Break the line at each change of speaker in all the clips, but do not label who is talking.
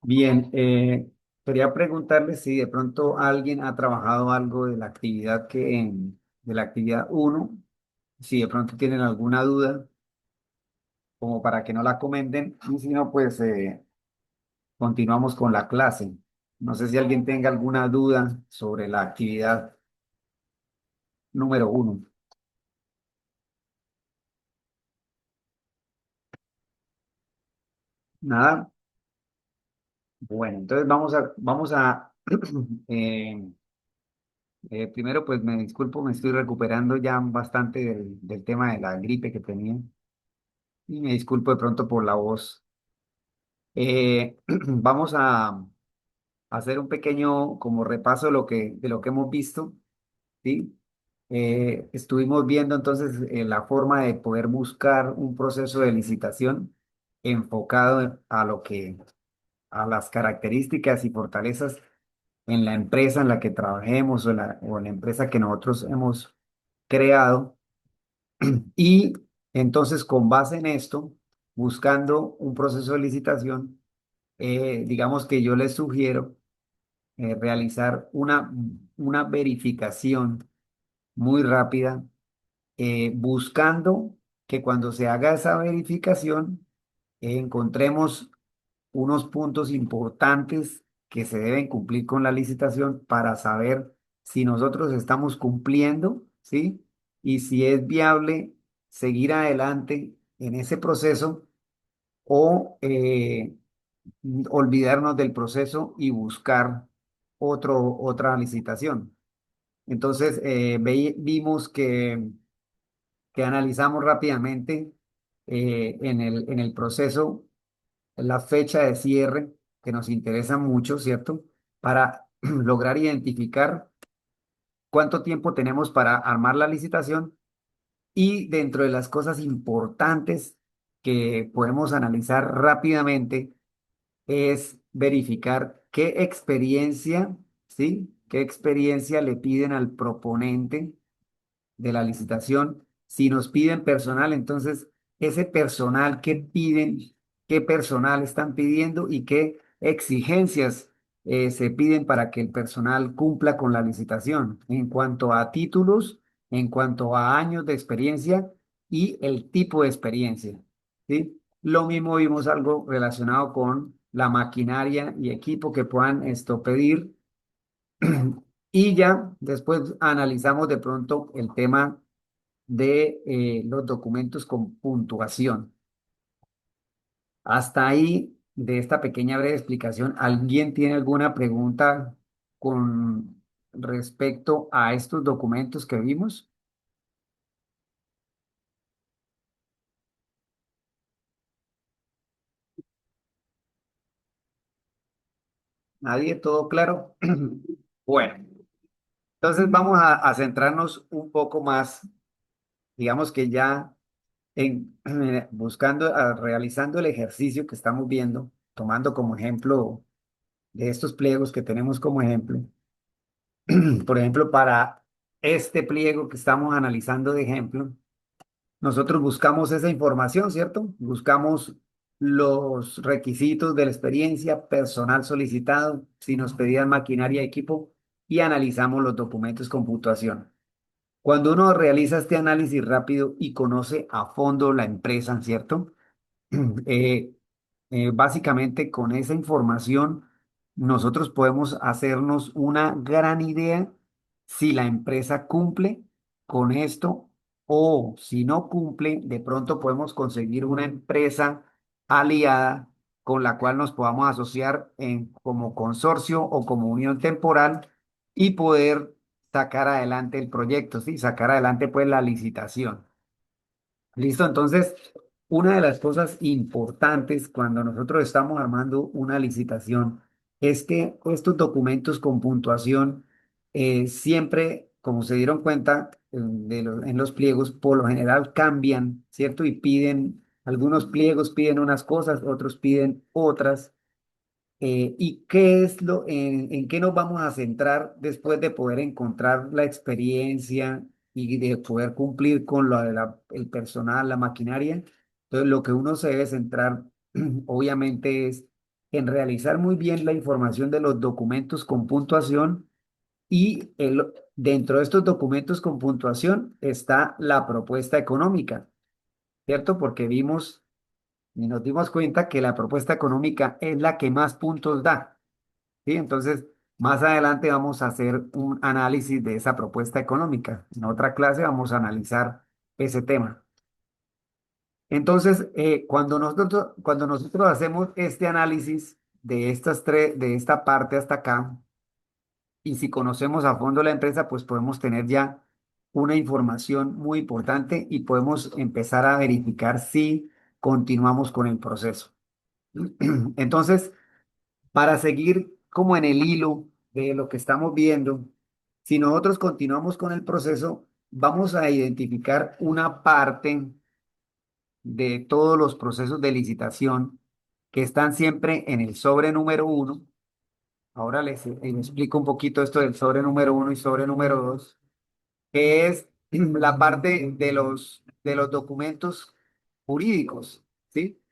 Bien, quería preguntarle si de pronto alguien ha trabajado algo de la actividad de la actividad uno, si de pronto tienen alguna duda, como para que no la comenten, y si no, pues continuamos con la clase. No sé si alguien tenga alguna duda sobre la actividad número uno. Nada. Bueno, entonces eh, primero pues me disculpo, me estoy recuperando ya bastante del tema de la gripe que tenía y me disculpo de pronto por la voz. Vamos a hacer un pequeño como repaso de lo que hemos visto, ¿sí? Estuvimos viendo entonces la forma de poder buscar un proceso de licitación enfocado a las características y fortalezas en la empresa en la que trabajemos o en la empresa que nosotros hemos creado. Y entonces con base en esto, buscando un proceso de licitación, digamos que yo les sugiero realizar una verificación muy rápida, buscando que cuando se haga esa verificación encontremos unos puntos importantes que se deben cumplir con la licitación para saber si nosotros estamos cumpliendo, ¿sí? Y si es viable seguir adelante en ese proceso o olvidarnos del proceso y buscar otra licitación. Entonces, vimos que analizamos rápidamente en el proceso la fecha de cierre, que nos interesa mucho, ¿cierto? Para lograr identificar cuánto tiempo tenemos para armar la licitación y dentro de las cosas importantes que podemos analizar rápidamente es verificar qué experiencia, ¿sí? ¿Qué experiencia le piden al proponente de la licitación? Si nos piden personal, entonces ese personal que piden, qué personal están pidiendo y qué exigencias se piden para que el personal cumpla con la licitación en cuanto a títulos, en cuanto a años de experiencia y el tipo de experiencia, ¿sí? Lo mismo vimos algo relacionado con la maquinaria y equipo que puedan esto pedir. Y ya después analizamos de pronto el tema de los documentos con puntuación. Hasta ahí de esta pequeña breve explicación, ¿alguien tiene alguna pregunta con respecto a estos documentos que vimos? ¿Nadie? ¿Todo claro? Bueno, entonces vamos a centrarnos un poco más, digamos que ya en buscando, realizando el ejercicio que estamos viendo, tomando como ejemplo de estos pliegos que tenemos como ejemplo. Por ejemplo, para este pliego que estamos analizando de ejemplo, nosotros buscamos esa información, ¿cierto? Buscamos los requisitos de la experiencia, personal solicitado, si nos pedían maquinaria, equipo, y analizamos los documentos con puntuación. Cuando uno realiza este análisis rápido y conoce a fondo la empresa, ¿cierto? Eh, básicamente con esa información nosotros podemos hacernos una gran idea si la empresa cumple con esto o si no cumple, de pronto podemos conseguir una empresa aliada con la cual nos podamos asociar como consorcio o como unión temporal y poder sacar adelante el proyecto, ¿sí? Sacar adelante pues la licitación. Listo, entonces, una de las cosas importantes cuando nosotros estamos armando una licitación es que estos documentos con puntuación siempre, como se dieron cuenta en los pliegos, por lo general cambian, ¿cierto? Y piden, algunos pliegos piden unas cosas, otros piden otras. ¿Y qué es en qué nos vamos a centrar después de poder encontrar la experiencia y de poder cumplir con lo de el personal, la maquinaria? Entonces, lo que uno se debe centrar, obviamente, es en realizar muy bien la información de los documentos con puntuación y dentro de estos documentos con puntuación está la propuesta económica, ¿cierto? Porque vimos y nos dimos cuenta que la propuesta económica es la que más puntos da, ¿sí? Entonces, más adelante vamos a hacer un análisis de esa propuesta económica. En otra clase vamos a analizar ese tema. Entonces, cuando nosotros hacemos este análisis de estas tres, de esta parte hasta acá, y si conocemos a fondo la empresa, pues podemos tener ya una información muy importante y podemos empezar a verificar si continuamos con el proceso. Entonces, para seguir como en el hilo de lo que estamos viendo, si nosotros continuamos con el proceso, vamos a identificar una parte de todos los procesos de licitación que están siempre en el sobre número uno. Ahora les explico un poquito esto del sobre número uno y sobre número dos, que es la parte de los documentos jurídicos, ¿sí?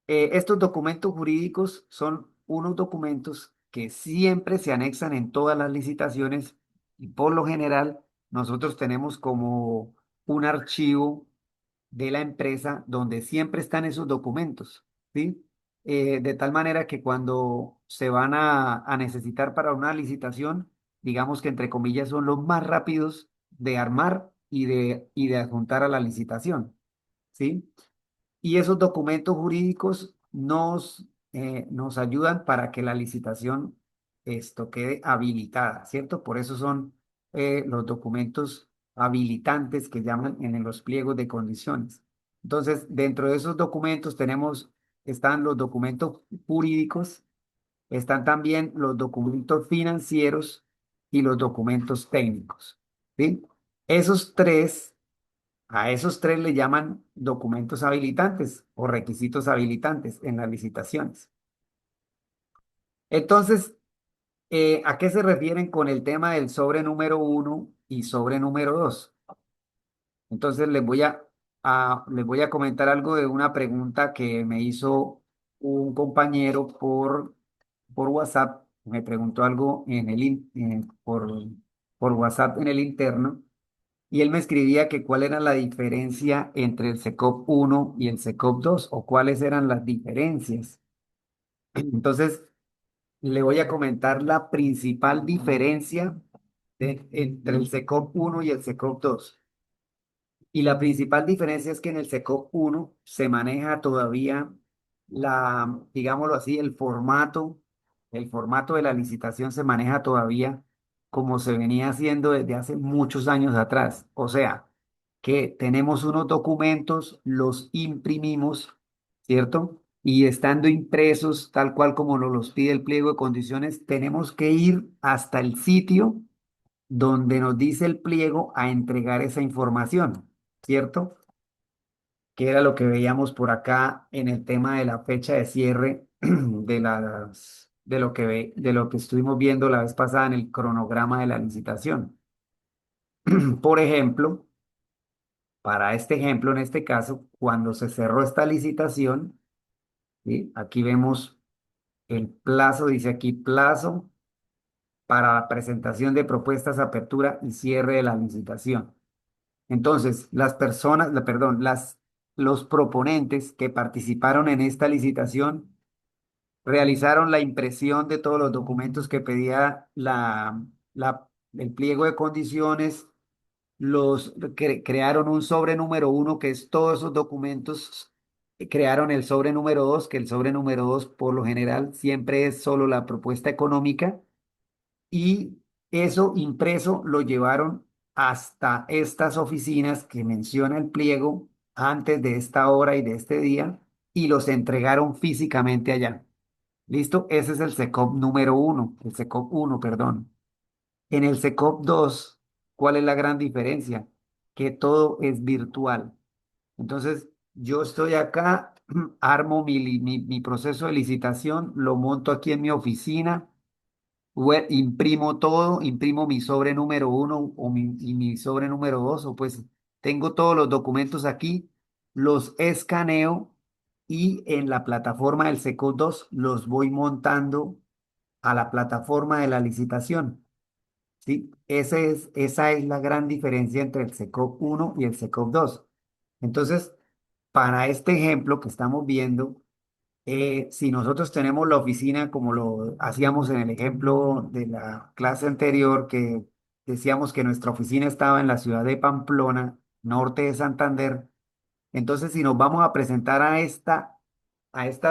Estos documentos jurídicos son unos documentos que siempre se anexan en todas las licitaciones y por lo general nosotros tenemos como un archivo de la empresa donde siempre están esos documentos, ¿sí? De tal manera que cuando se van a necesitar para una licitación, digamos que entre comillas son los más rápidos de armar y de adjuntar a la licitación, ¿sí? Y esos documentos jurídicos nos ayudan para que la licitación esto quede habilitada, ¿cierto? Por eso son los documentos habilitantes que llaman en los pliegos de condiciones. Entonces, dentro de esos documentos están los documentos jurídicos, están también los documentos financieros y los documentos técnicos, ¿sí? Esos tres a esos tres le llaman documentos habilitantes o requisitos habilitantes en las licitaciones. Entonces, ¿a qué se refieren con el tema del sobre número uno y sobre número dos? Entonces, les voy a comentar algo de una pregunta que me hizo un compañero por WhatsApp. Me preguntó algo por WhatsApp en el interno. Y él me escribía que cuál era la diferencia entre el SECOP uno y el SECOP dos o cuáles eran las diferencias. Entonces, le voy a comentar la principal diferencia entre el SECOP uno y el SECOP dos. Y la principal diferencia es que en el SECOP uno se maneja todavía digámoslo así, el formato de la licitación se maneja todavía como se venía haciendo desde hace muchos años atrás. O sea, que tenemos unos documentos, los imprimimos, ¿cierto? Y estando impresos tal cual como nos los pide el pliego de condiciones, tenemos que ir hasta el sitio donde nos dice el pliego a entregar esa información, ¿cierto? Que era lo que veíamos por acá en el tema de la fecha de cierre de lo que estuvimos viendo la vez pasada en el cronograma de la licitación. Por ejemplo, para este ejemplo, en este caso, cuando se cerró esta licitación, ¿sí? Aquí vemos el plazo, dice aquí plazo para la presentación de propuestas, apertura y cierre de la licitación. Entonces, los proponentes que participaron en esta licitación realizaron la impresión de todos los documentos que pedía el pliego de condiciones, crearon un sobre número uno, que es todos esos documentos, crearon el sobre número dos, que el sobre número dos por lo general siempre es solo la propuesta económica y eso impreso lo llevaron hasta estas oficinas que menciona el pliego antes de esta hora y de este día y los entregaron físicamente allá. ¿Listo? Ese es el SECOP número uno, el SECOP uno, perdón. En el SECOP dos, ¿cuál es la gran diferencia? Que todo es virtual. Entonces, yo estoy acá, armo mi proceso de licitación, lo monto aquí en mi oficina. Imprimo todo, imprimo mi sobre número uno y mi sobre número dos, o pues tengo todos los documentos aquí los escaneo y en la plataforma del SECO 2 los voy montando a la plataforma de la licitación. ¿Sí? Esa es la gran diferencia entre el SECOP 1 y el SECOP 2. Entonces, para este ejemplo que estamos viendo, si nosotros tenemos la oficina como lo hacíamos en el ejemplo de la clase anterior, que decíamos que nuestra oficina estaba en la ciudad de Pamplona, norte de Santander, entonces si nos vamos a presentar a esta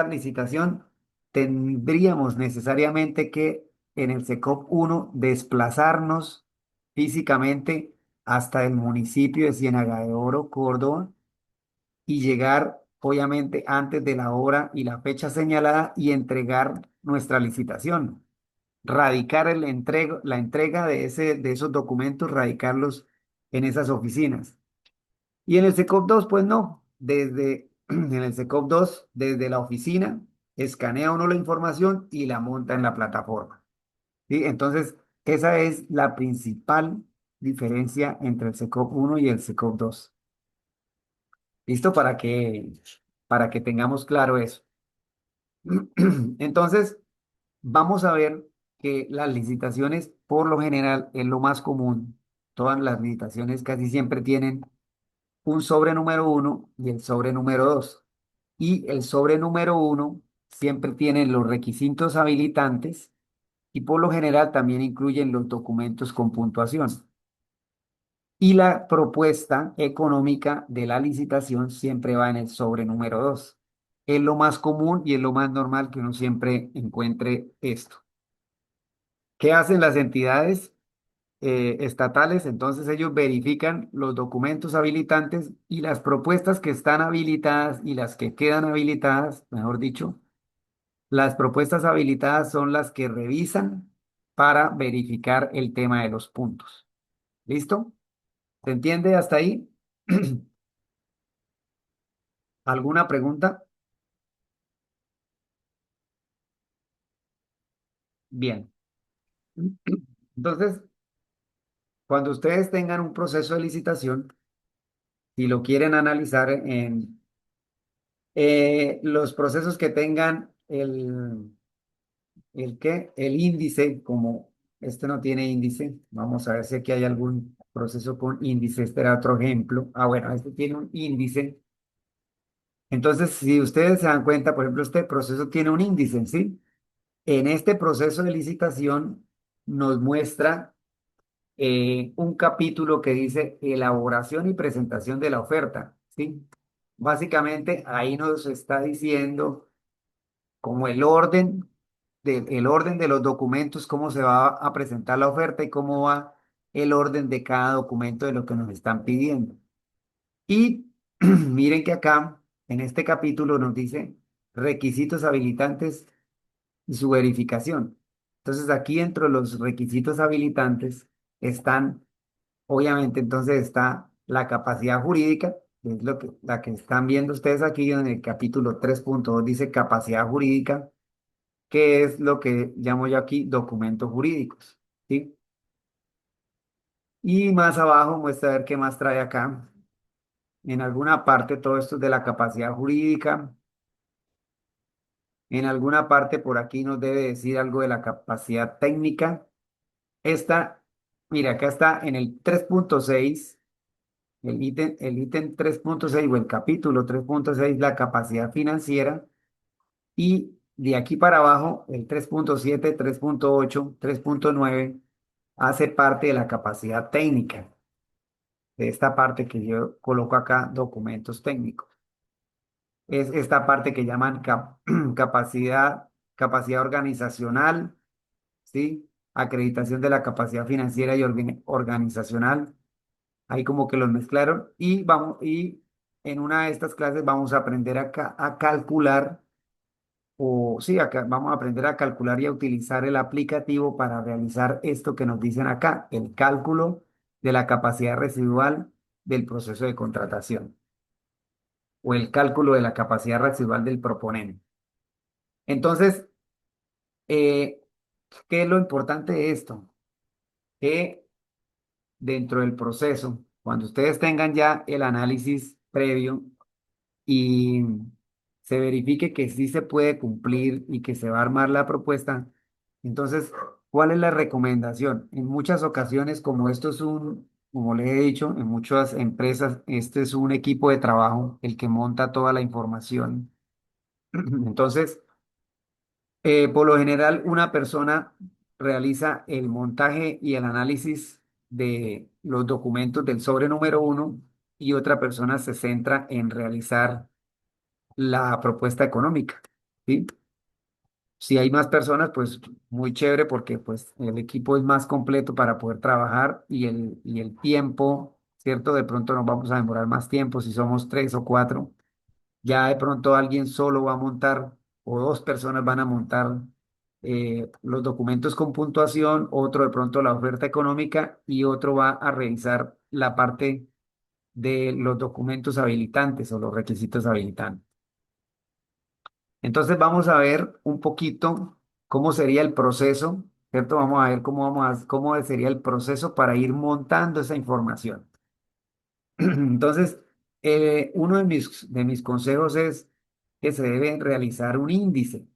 licitación, tendríamos necesariamente que en el SECOP 1 desplazarnos físicamente hasta el municipio de Ciénaga de Oro, Córdoba, y llegar, obviamente, antes de la hora y la fecha señalada y entregar nuestra licitación. Radicar la entrega de esos documentos, radicarlos en esas oficinas. Y en el SECOP 2 pues no. En el SECOP 2 desde la oficina, escanea uno la información y la monta en la plataforma. ¿Sí? Entonces, esa es la principal diferencia entre el SECOP 1 y el SECOP 2. ¿Listo? Para que tengamos claro eso. Entonces, vamos a ver que las licitaciones, por lo general, es lo más común. Todas las licitaciones casi siempre tienen un sobre número uno y el sobre número dos. Y el sobre número uno siempre tiene los requisitos habilitantes y por lo general también incluyen los documentos con puntuación. Y la propuesta económica de la licitación siempre va en el sobre número 2. Es lo más común y es lo más normal que uno siempre encuentre esto. ¿Qué hacen las entidades estatales? Entonces ellos verifican los documentos habilitantes y las propuestas que están habilitadas y las que quedan habilitadas, mejor dicho, las propuestas habilitadas son las que revisan para verificar el tema de los puntos. ¿Listo? ¿Se entiende hasta ahí? ¿Alguna pregunta? Bien. Entonces, cuando ustedes tengan un proceso de licitación, si lo quieren analizar en los procesos que tengan el índice, como este no tiene índice, vamos a ver si aquí hay algún proceso con índice, este era otro ejemplo. Ah, bueno, este tiene un índice. Entonces, si ustedes se dan cuenta, por ejemplo, este proceso tiene un índice, ¿sí? En este proceso de licitación nos muestra un capítulo que dice elaboración y presentación de la oferta, ¿sí? Básicamente ahí nos está diciendo como el orden de los documentos, cómo se va a presentar la oferta y cómo va el orden de cada documento de lo que nos están pidiendo. Y miren que acá, en este capítulo, nos dice requisitos habilitantes y su verificación. Entonces, aquí dentro de los requisitos habilitantes están, obviamente, entonces está la capacidad jurídica, que es la que están viendo ustedes aquí en el capítulo 3.2 dice capacidad jurídica, que es lo que llamo yo aquí documentos jurídicos, ¿sí? Y más abajo muestra a ver qué más trae acá. En alguna parte todo esto es de la capacidad jurídica. En alguna parte por aquí nos debe decir algo de la capacidad técnica. Esta, mira, acá está en el 3.6, el ítem 3.6 o el capítulo 3.6 la capacidad financiera. Y de aquí para abajo, el 3.7, 3.8, 3.9 hace parte de la capacidad técnica, de esta parte que yo coloco acá, documentos técnicos. Es esta parte que llaman capacidad organizacional, ¿sí? Acreditación de la capacidad financiera y organizacional. Ahí como que los mezclaron y en una de estas clases vamos a aprender a calcular o sí, acá vamos a aprender a calcular y a utilizar el aplicativo para realizar esto que nos dicen acá, el cálculo de la capacidad residual del proceso de contratación o el cálculo de la capacidad residual del proponente. Entonces, eh, ¿qué es lo importante de esto? Que dentro del proceso, cuando ustedes tengan ya el análisis previo, y se verifique que sí se puede cumplir y que se va a armar la propuesta, entonces, ¿cuál es la recomendación? En muchas ocasiones, como esto es como le he dicho, en muchas empresas, este es un equipo de trabajo el que monta toda la información. Entonces, por lo general, una persona realiza el montaje y el análisis de los documentos del sobre número uno y otra persona se centra en realizar la propuesta económica, ¿sí? Si hay más personas, pues muy chévere porque pues el equipo es más completo para poder trabajar y el tiempo, ¿cierto? De pronto nos vamos a demorar más tiempo si somos tres o cuatro. Ya de pronto alguien solo va a montar o dos personas van a montar los documentos con puntuación, otro de pronto la oferta económica y otro va a revisar la parte de los documentos habilitantes o los requisitos habilitantes. Entonces vamos a ver un poquito cómo sería el proceso, ¿cierto? Vamos a ver cómo sería el proceso para ir montando esa información. Entonces, uno de mis consejos es que se debe realizar un índice,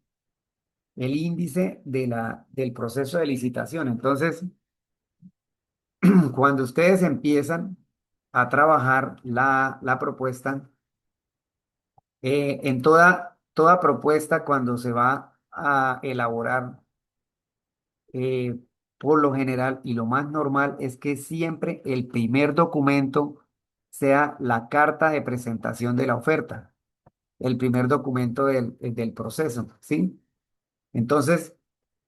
el índice del proceso de licitación. Entonces, cuando ustedes empiezan a trabajar la propuesta, en toda propuesta, cuando se va a elaborar, eh, por lo general y lo más normal es que siempre el primer documento sea la carta de presentación de la oferta, el primer documento del proceso, ¿sí? Entonces,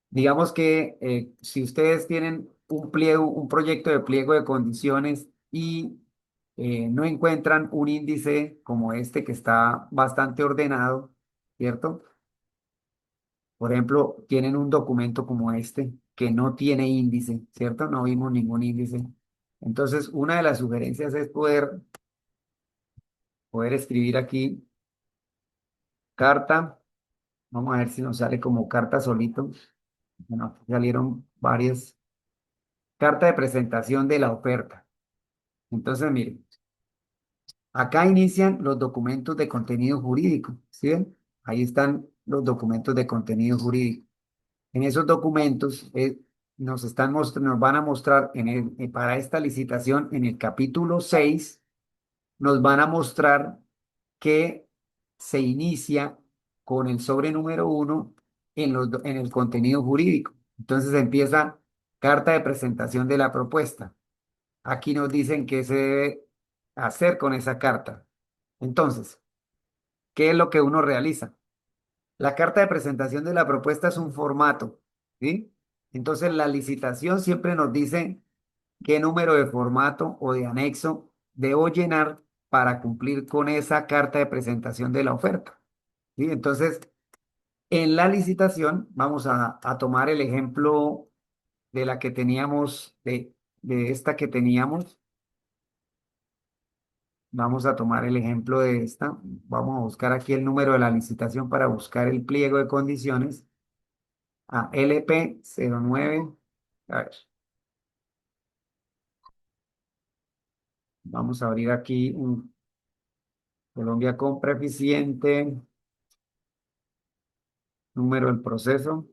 digamos que si ustedes tienen un proyecto de pliego de condiciones y no encuentran un índice como este que está bastante ordenado, ¿cierto? Por ejemplo, tienen un documento como este que no tiene índice, ¿cierto? No vimos ningún índice. Entonces, una de las sugerencias es poder escribir aquí carta. Vamos a ver si nos sale como carta solito. Bueno, aquí salieron varias. Carta de presentación de la oferta. Entonces, miren, acá inician los documentos de contenido jurídico. ¿Sí ven? Ahí están los documentos de contenido jurídico. En esos documentos nos van a mostrar para esta licitación en el capítulo 6 nos van a mostrar que se inicia con el sobre número uno en el contenido jurídico. Entonces empieza carta de presentación de la propuesta. Aquí nos dicen qué se debe hacer con esa carta. Entonces, ¿qué es lo que uno realiza? La carta de presentación de la propuesta es un formato, ¿sí? Entonces, la licitación siempre nos dice qué número de formato o de anexo debo llenar para cumplir con esa carta de presentación de la oferta, ¿sí? Entonces, en la licitación, vamos a tomar el ejemplo de la que teníamos, de esta que teníamos. Vamos a tomar el ejemplo de esta. Vamos a buscar aquí el número de la licitación para buscar el pliego de condiciones. A LP 09. A ver, vamos a abrir aquí un Colombia Compra Eficiente, número del proceso.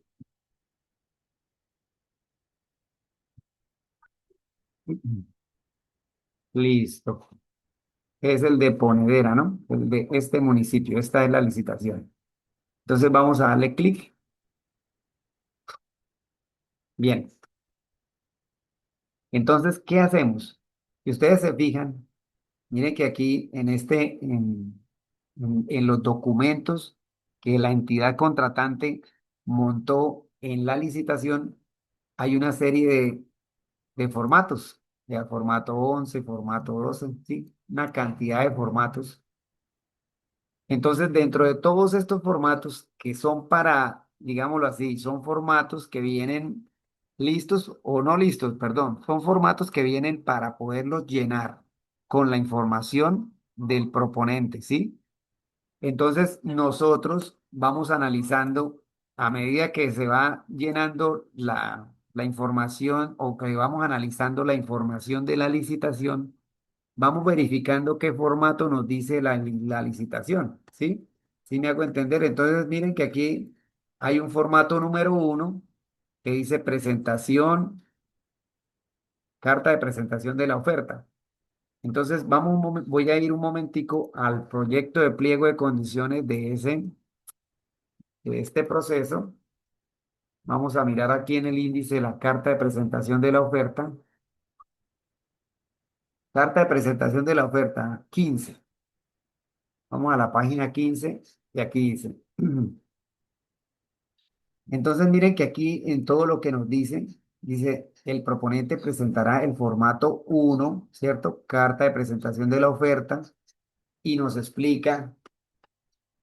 Listo. Es el de Ponedera, ¿no? El de este municipio. Esta es la licitación. Entonces vamos a darle clic. Bien. Entonces, ¿qué hacemos? Si ustedes se fijan, miren que aquí en los documentos que la entidad contratante montó en la licitación, hay una serie de formatos, ya formato 11, formato 12, sí, una cantidad de formatos. Entonces, dentro de todos estos formatos que son para, digámoslo así, son formatos que vienen listos o no listos, perdón, son formatos que vienen para poderlos llenar con la información del proponente, ¿sí? Entonces, nosotros vamos analizando a medida que se va llenando la información o que vamos analizando la información de la licitación, vamos verificando qué formato nos dice la licitación, ¿sí? ¿Sí me hago entender? Entonces, miren que aquí hay un formato número uno que dice presentación, carta de presentación de la oferta. Entonces, voy a ir un momentico al proyecto de pliego de condiciones de este proceso. Vamos a mirar aquí en el índice la carta de presentación de la oferta. Carta de presentación de la oferta 15. Vamos a la página 15 y aquí dice. Entonces, miren que aquí en todo lo que nos dice, dice, el proponente presentará el formato uno, ¿cierto? Carta de presentación de la oferta y nos explica,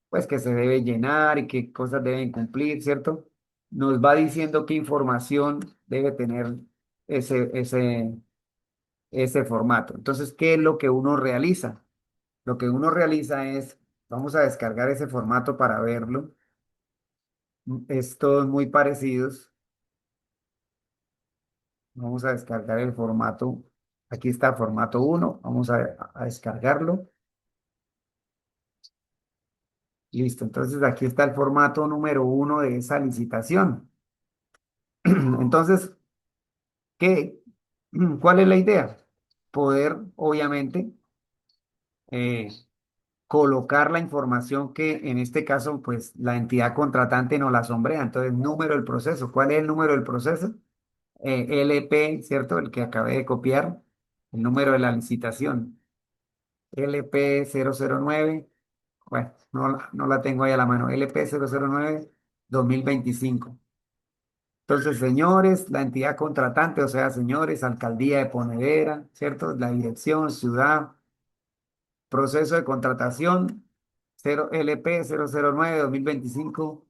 pues, que se debe llenar y qué cosas deben cumplir, ¿cierto? Nos va diciendo qué información debe tener ese formato. Entonces, ¿qué es lo que uno realiza? Lo que uno realiza es, vamos a descargar ese formato para verlo. Es todos muy parecidos. Vamos a descargar el formato. Aquí está formato uno. Vamos a descargarlo. Listo. Entonces aquí está el formato número uno de esa licitación. Entonces, ¿qué, cuál es la idea? Poder, obviamente, eh, colocar la información que en este caso, pues la entidad contratante nos la sombrea. Entonces, número del proceso. ¿Cuál es el número del proceso? LP, ¿cierto? El que acabé de copiar. El número de la licitación. LP 009. Bueno, no la tengo ahí a la mano. LP 009 2025. Entonces, señores, la entidad contratante, o sea, señores, Alcaldía de Ponedera, ¿cierto? La dirección, ciudad, proceso de contratación, 0 LP 009 2025.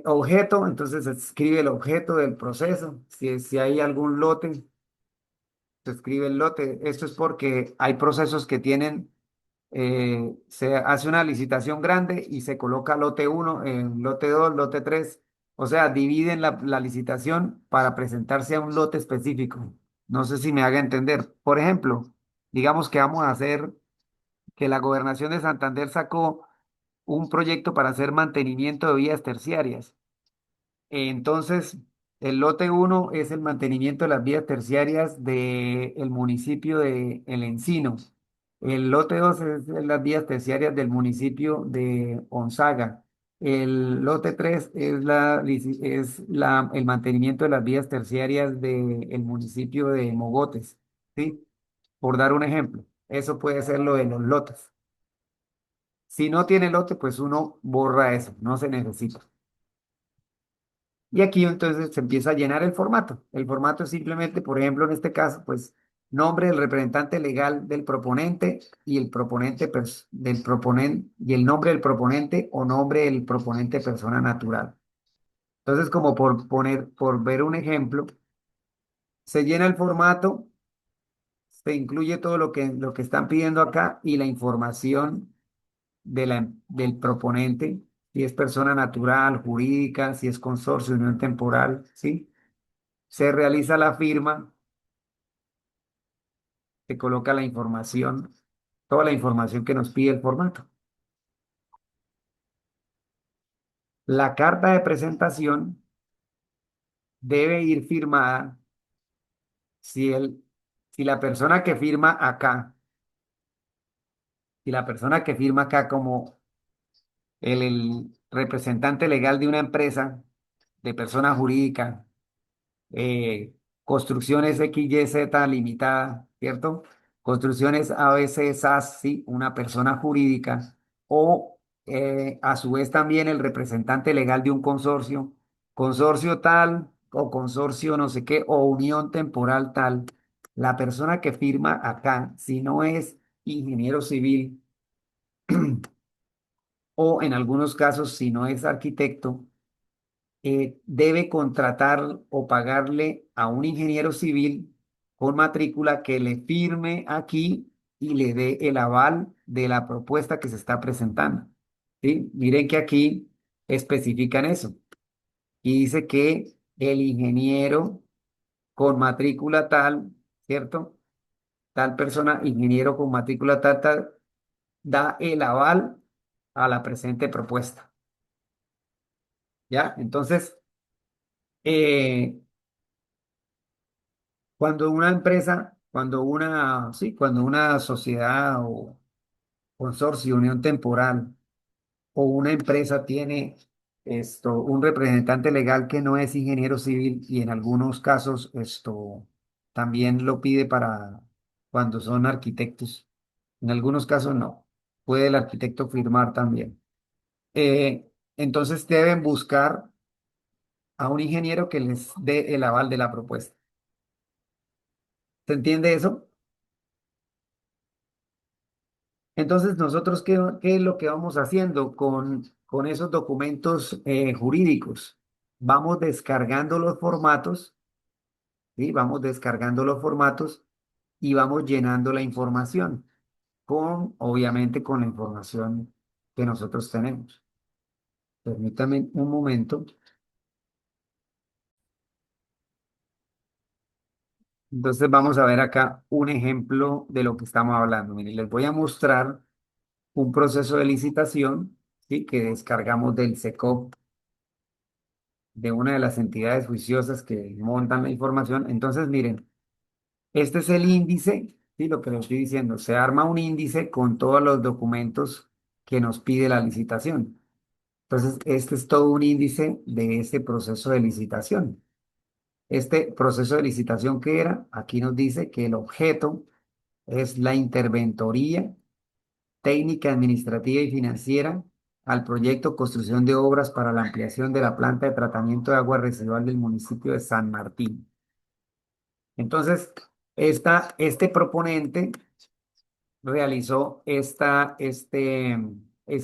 Objeto, entonces se escribe el objeto del proceso. Si hay algún lote, se escribe el lote. Esto es porque hay procesos que tienen se hace una licitación grande y se coloca lote uno, lote 2, lote 3. O sea, dividen la licitación para presentarse a un lote específico. No sé si me haga entender. Por ejemplo, digamos que vamos a hacer que la Gobernación de Santander sacó un proyecto para hacer mantenimiento de vías terciarias. Entonces, el lote uno es el mantenimiento de las vías terciarias del municipio de El Encino. El lote 2 es las vías terciarias del municipio de Onzaga. El lote 3 es el mantenimiento de las vías terciarias del municipio de Mogotes, ¿sí? Por dar un ejemplo. Eso puede ser lo de los lotes. Si no tiene lote, pues uno borra eso, no se necesita. Y aquí entonces se empieza a llenar el formato. El formato es simplemente, por ejemplo, en este caso, pues nombre del representante legal del proponente y el proponente del proponente y el nombre del proponente o nombre del proponente persona natural. Entonces, como por ver un ejemplo, se llena el formato, se incluye todo lo que están pidiendo acá y la información del proponente, si es persona natural, jurídica, si es consorcio, unión temporal, ¿sí? Se realiza la firma, se coloca la información, toda la información que nos pide el formato. La carta de presentación debe ir firmada si, el, si la persona que firma acá, si la persona que firma acá como el representante legal de una empresa, de persona jurídica, eh, Construcciones XYZ Limitada, ¿cierto? Construcciones ABC SAS, sí, una persona jurídica, o a su vez también el representante legal de un consorcio, consorcio tal, o consorcio no sé qué, o unión temporal tal. La persona que firma acá, si no es ingeniero civil, o en algunos casos, si no es arquitecto, debe contratar o pagarle a un ingeniero civil con matrícula que le firme aquí y le dé el aval de la propuesta que se está presentando. ¿Sí? Miren que aquí especifican eso y dice que el ingeniero con matrícula tal, ¿cierto? tal persona, ingeniero con matrícula tal, tal, da el aval a la presente propuesta. ¿Ya? Entonces, eh, cuando una empresa, cuando una sociedad o consorcio, unión temporal o una empresa tiene un representante legal que no es ingeniero civil y en algunos casos también lo pide para cuando son arquitectos. En algunos casos no. Puede el arquitecto firmar también. Entonces deben buscar a un ingeniero que les dé el aval de la propuesta. ¿Se entiende eso? Entonces, nosotros, ¿qué es lo que vamos haciendo con esos documentos jurídicos? Vamos descargando los formatos, ¿sí? Vamos descargando los formatos y vamos llenando la información obviamente, con la información que nosotros tenemos. Permítame un momento. Entonces, vamos a ver acá un ejemplo de lo que estamos hablando. Miren, les voy a mostrar un proceso de licitación, ¿sí? Que descargamos del SECOP de una de las entidades juiciosas que montan la información. Entonces, miren, este es el índice, ¿sí? Lo que les estoy diciendo, se arma un índice con todos los documentos que nos pide la licitación. Entonces, este es todo un índice de este proceso de licitación. Este proceso de licitación que era, aquí nos dice que el objeto es la interventoría técnica, administrativa y financiera al proyecto Construcción de Obras para la ampliación de la planta de tratamiento de agua residual del municipio de San Martín. Entonces, este proponente realizó este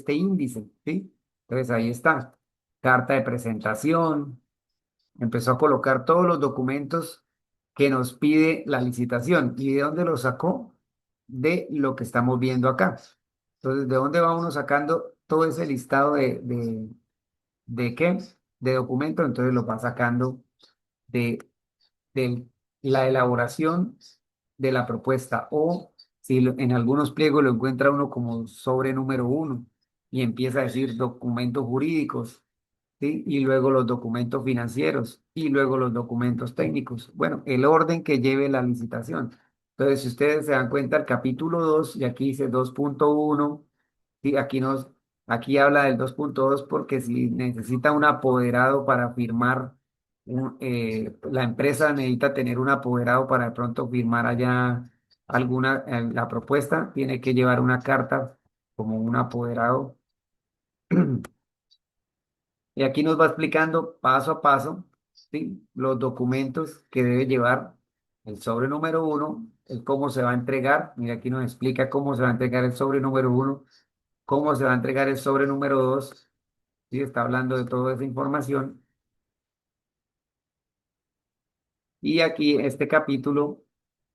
índice, ¿sí? Entonces, ahí está, carta de presentación, empezó a colocar todos los documentos que nos pide la licitación. ¿Y de dónde lo sacó? De lo que estamos viendo acá. Entonces, ¿de dónde va uno sacando todo ese listado de qué? De documentos. Entonces, lo va sacando de, de la elaboración de la propuesta. O si en algunos pliegos lo encuentra uno como sobre número uno y empieza a decir documentos jurídicos, ¿sí? Y luego los documentos financieros y luego los documentos técnicos. Bueno, el orden que lleve la licitación. Entonces, si ustedes se dan cuenta, el capítulo 2 y aquí dice 2.1, ¿sí? Aquí habla del 2.2 porque si necesita un apoderado para firmar, la empresa necesita tener un apoderado para de pronto firmar allá la propuesta, tiene que llevar una carta como un apoderado. Y aquí nos va explicando paso a paso, ¿sí? Los documentos que debe llevar el sobre número uno, el cómo se va a entregar. Mira, aquí nos explica cómo se va a entregar el sobre número uno, cómo se va a entregar el sobre número dos. ¿Sí? Está hablando de toda esa información. Y aquí este capítulo,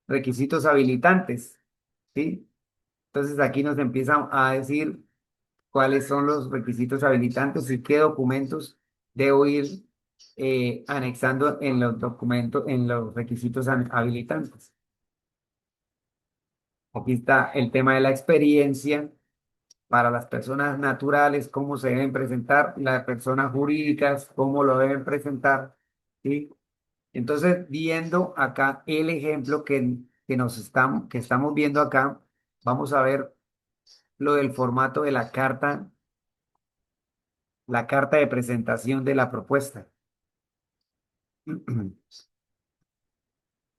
requisitos habilitantes, ¿sí? Entonces aquí nos empieza a decir cuáles son los requisitos habilitantes y qué documentos debo ir anexando en los documentos, en los requisitos habilitantes. Aquí está el tema de la experiencia para las personas naturales, cómo se deben presentar, las personas jurídicas, cómo lo deben presentar, ¿sí? Entonces, viendo acá el ejemplo que estamos viendo acá, vamos a ver lo del formato de la carta de presentación de la propuesta.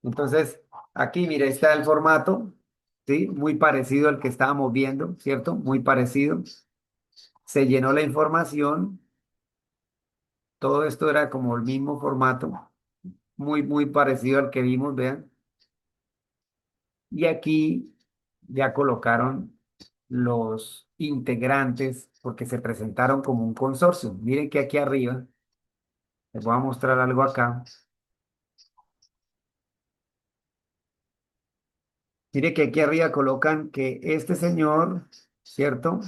Entonces, aquí, mire, está el formato, ¿sí? Muy parecido al que estábamos viendo, ¿cierto? Muy parecido. Se llenó la información, todo esto era como el mismo formato, muy parecido al que vimos, vean. Y aquí ya colocaron los integrantes porque se presentaron como un consorcio. Miren que aquí arriba, les voy a mostrar algo acá. Mire que aquí arriba colocan que este señor, ¿cierto?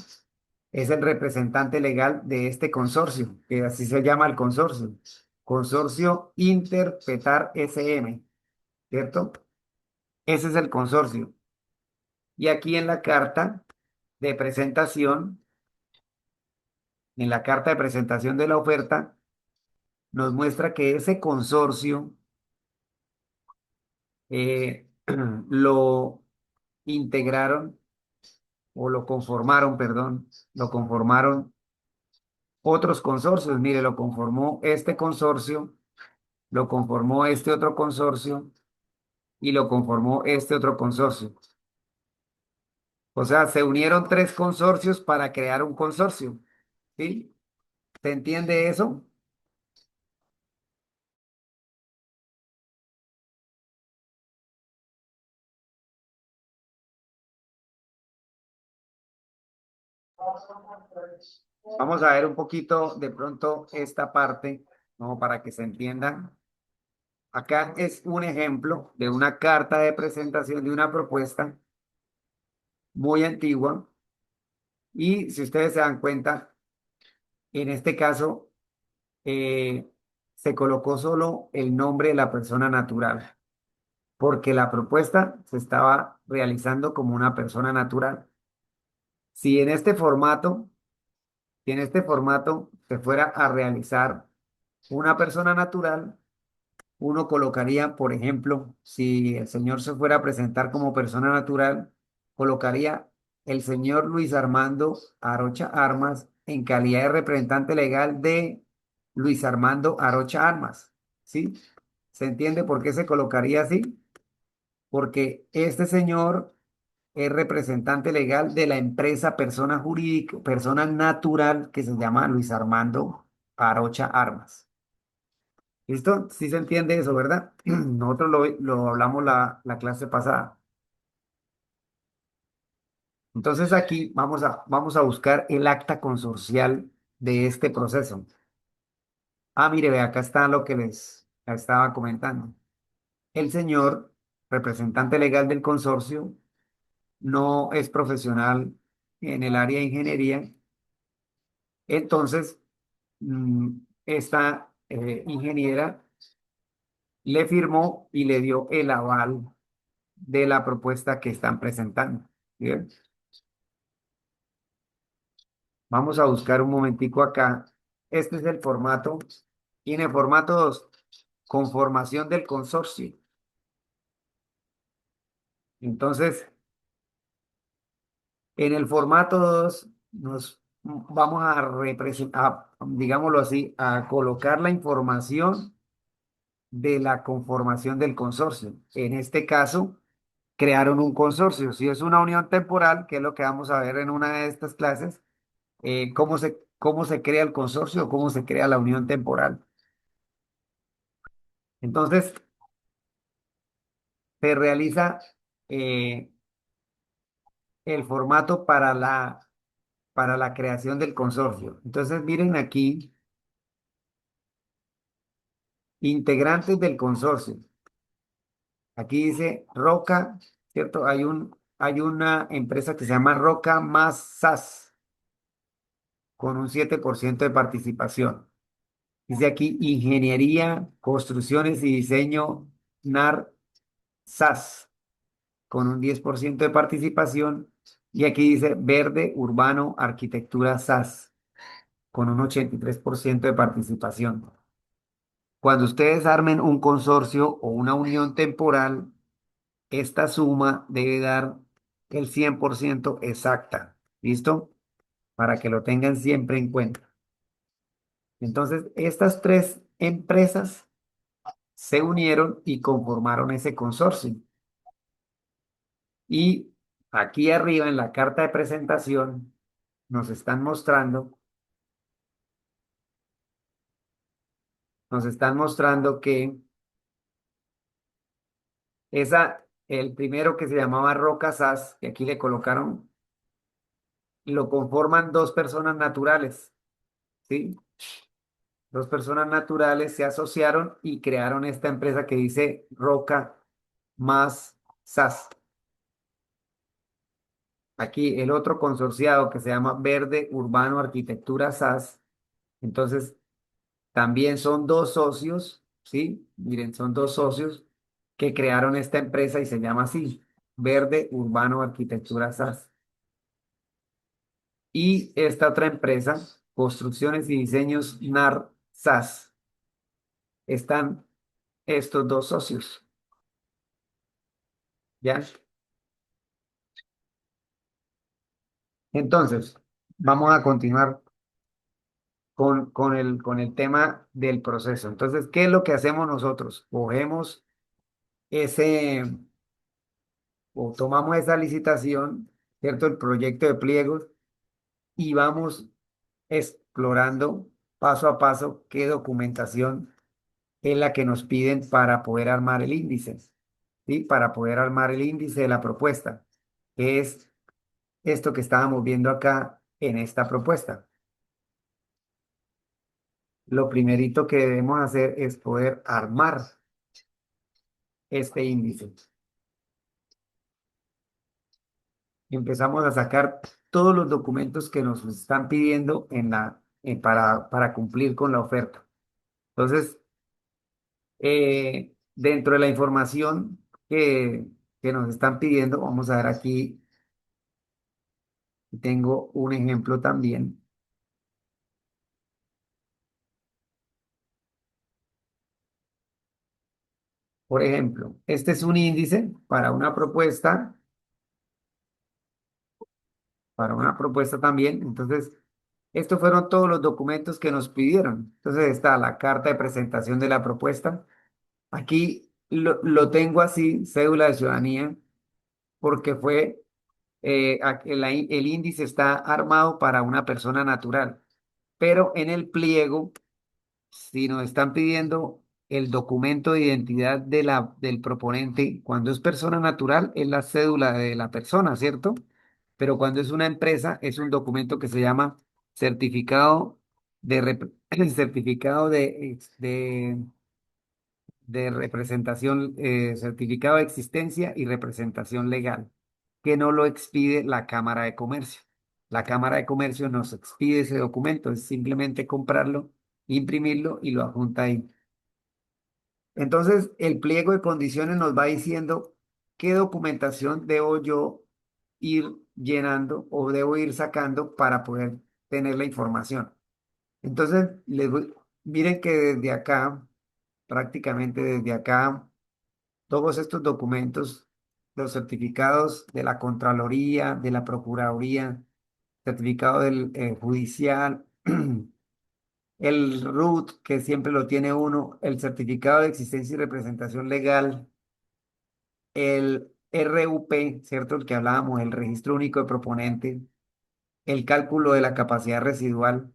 Es el representante legal de este consorcio, que así se llama el consorcio. Consorcio Interpretar SM, ¿cierto? Ese es el consorcio. Y aquí en la carta de presentación, en la carta de presentación de la oferta, nos muestra que ese consorcio lo integraron o lo conformaron, perdón, lo conformaron otros consorcios. Mire, lo conformó este consorcio, lo conformó este otro consorcio y lo conformó este otro consorcio. O sea, se unieron tres consorcios para crear un consorcio. ¿Sí? ¿Se entiende eso? Vamos a ver un poquito de pronto esta parte, ¿no? Para que se entienda. Acá es un ejemplo de una carta de presentación de una propuesta muy antigua y si ustedes se dan cuenta, en este caso eh, se colocó solo el nombre de la persona natural, porque la propuesta se estaba realizando como una persona natural. Si en este formato, si en este formato se fuera a realizar una persona natural, uno colocaría, por ejemplo, si el señor se fuera a presentar como persona natural, colocaría el señor Luis Armando Arocha Armas en calidad de representante legal de Luis Armando Arocha Armas. ¿Sí? ¿Se entiende por qué se colocaría así? Porque este señor es representante legal de la empresa persona jurídica, persona natural que se llama Luis Armando Arocha Armas. ¿Listo? Sí se entiende eso, ¿verdad? Nosotros lo hablamos la clase pasada. Entonces aquí vamos a buscar el acta consorcial de este proceso. Ah, mire, ve, acá está lo que les estaba comentando. El señor, representante legal del consorcio, no es profesional en el área de ingeniería. Entonces, esta ingeniera le firmó y le dio el aval de la propuesta que están presentando. Bien, vamos a buscar un momentico acá. Este es el formato. Tiene formato 2, conformación del consorcio. Entonces, en el formato 2 nos vamos a representar, digámoslo así, a colocar la información de la conformación del consorcio. En este caso, crearon un consorcio. Si es una unión temporal, que es lo que vamos a ver en una de estas clases, cómo se crea el consorcio, cómo se crea la unión temporal. Entonces, se realiza eh, el formato para la creación del consorcio. Entonces, miren aquí, integrantes del consorcio. Aquí dice Roca, ¿cierto? Hay una empresa que se llama Roca más SAS con un 7% de participación. Dice aquí Ingeniería, Construcciones y Diseño NAR SAS con un 10% de participación. Y aquí dice Verde Urbano Arquitectura SAS con un 83% de participación. Cuando ustedes armen un consorcio o una unión temporal, esta suma debe dar el 100% exacta. ¿Listo? Para que lo tengan siempre en cuenta. Entonces, estas tres empresas se unieron y conformaron ese consorcio. Y aquí arriba en la carta de presentación nos están mostrando, nos están mostrando que el primero que se llamaba Roca SAS, que aquí le colocaron, lo conforman dos personas naturales, ¿sí? Dos personas naturales se asociaron y crearon esta empresa que dice Roca más SAS. Aquí el otro consorciado que se llama Verde Urbano Arquitectura SAS. Entonces, también son dos socios, ¿sí? Miren, son dos socios que crearon esta empresa y se llama así, Verde Urbano Arquitectura SAS. Y esta otra empresa, Construcciones y Diseños NAR SAS. Están estos dos socios, ¿ya? Entonces, vamos a continuar con el tema del proceso. Entonces, ¿qué es lo que hacemos nosotros? Cogemos ese, o tomamos esa licitación, ¿cierto? El proyecto de pliegos y vamos explorando paso a paso qué documentación es la que nos piden para poder armar el índice, ¿sí? Para poder armar el índice de la propuesta, que es esto que estábamos viendo acá en esta propuesta. Lo primerito que debemos hacer es poder armar este índice. Empezamos a sacar todos los documentos que nos están pidiendo para cumplir con la oferta. Entonces, dentro de la información que nos están pidiendo, vamos a ver aquí, tengo un ejemplo también. Por ejemplo, este es un índice para una propuesta también. Entonces, estos fueron todos los documentos que nos pidieron. Entonces está la carta de presentación de la propuesta. Aquí lo tengo así, cédula de ciudadanía, porque el índice está armado para una persona natural. Pero en el pliego, si nos están pidiendo el documento de identidad del proponente, cuando es persona natural, es la cédula de la persona, ¿cierto? Pero cuando es una empresa, es un documento que se llama certificado certificado de representación, certificado de existencia y representación legal, que no lo expide la Cámara de Comercio. La Cámara de Comercio nos expide ese documento, es simplemente comprarlo, imprimirlo y lo adjunta ahí. Entonces, el pliego de condiciones nos va diciendo qué documentación debo yo ir llenando o debo ir sacando para poder tener la información. Entonces, miren que desde acá, prácticamente desde acá, todos estos documentos, los certificados de la Contraloría, de la Procuraduría, certificado del judicial, el RUT, que siempre lo tiene uno, el certificado de existencia y representación legal, el RUP, ¿cierto? El que hablábamos, el registro único de proponente, el cálculo de la capacidad residual.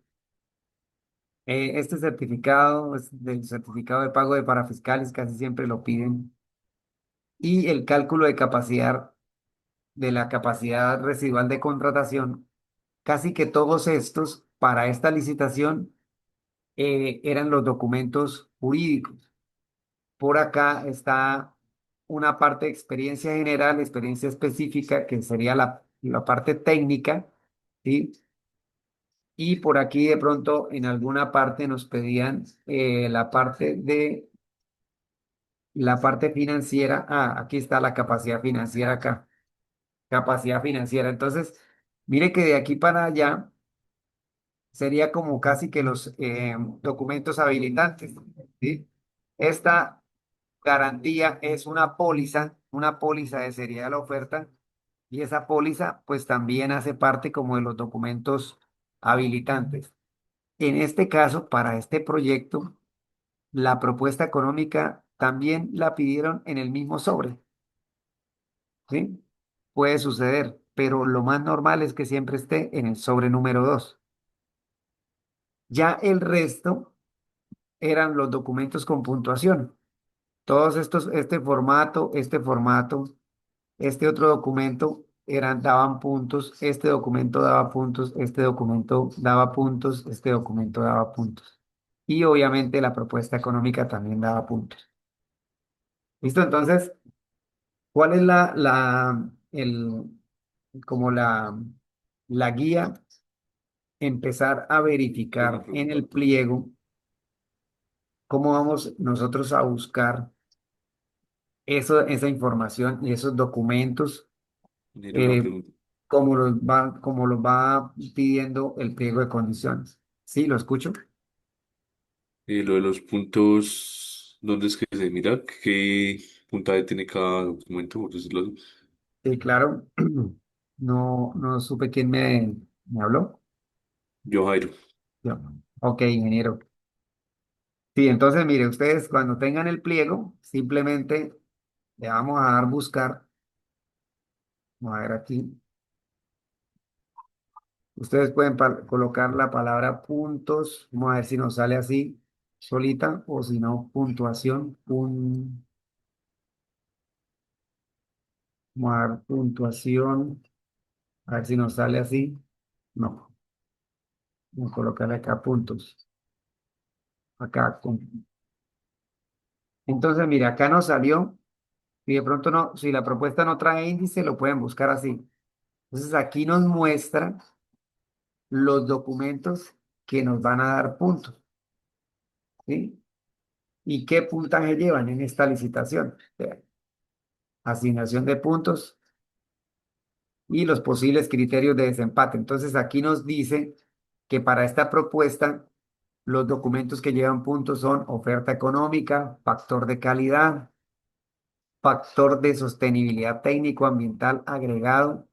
Este certificado, del certificado de pago de parafiscales, casi siempre lo piden. Y el cálculo de la capacidad residual de contratación, casi que todos estos para esta licitación eran los documentos jurídicos. Por acá está una parte de experiencia general, experiencia específica, que sería la parte técnica, ¿sí? Y por aquí de pronto en alguna parte nos pedían la parte financiera. Ah, aquí está la capacidad financiera acá. Capacidad financiera. Entonces, mire que de aquí para allá sería como casi que los documentos habilitantes, ¿sí? Esta garantía es una póliza de seriedad de la oferta, y esa póliza pues también hace parte como de los documentos habilitantes. En este caso, para este proyecto, la propuesta económica también la pidieron en el mismo sobre, ¿sí? Puede suceder, pero lo más normal es que siempre esté en el sobre número 2. Ya el resto eran los documentos con puntuación. Todos estos, este formato, este otro documento daban puntos, este documento daba puntos, este documento daba puntos, este documento daba puntos. Y obviamente la propuesta económica también daba puntos. ¿Listo? Entonces, ¿cuál es como la guía? Empezar a verificar en el pliego cómo vamos nosotros a buscar esa información y esos documentos,
Ingeniero, una
eh,
pregunta.
como los va pidiendo el pliego de condiciones. ¿Sí? ¿Lo escucho?
Lo de los puntos, ¿dónde es que se mira? ¿Qué puntaje tiene cada documento, por decirlo así?
Sí, claro. No supe quién me habló.
Yo, Jairo.
Yo. Ok, ingeniero. Sí, entonces mire, ustedes cuando tengan el pliego, simplemente le vamos a dar buscar. Vamos a ver aquí. Ustedes pueden colocar la palabra puntos. Vamos a ver si nos sale así solita o si no, puntuación. Vamos a dar puntuación. A ver si nos sale así. No, vamos a colocarle acá puntos. Acá. Entonces, mire, acá nos salió. Si de pronto no, si la propuesta no trae índice, lo pueden buscar así. Entonces, aquí nos muestra los documentos que nos van a dar puntos, ¿sí? ¿Y qué puntaje llevan en esta licitación? Vea, asignación de puntos y los posibles criterios de desempate. Entonces, aquí nos dice que para esta propuesta, los documentos que llevan puntos son oferta económica, factor de calidad, factor de sostenibilidad técnico-ambiental agregado,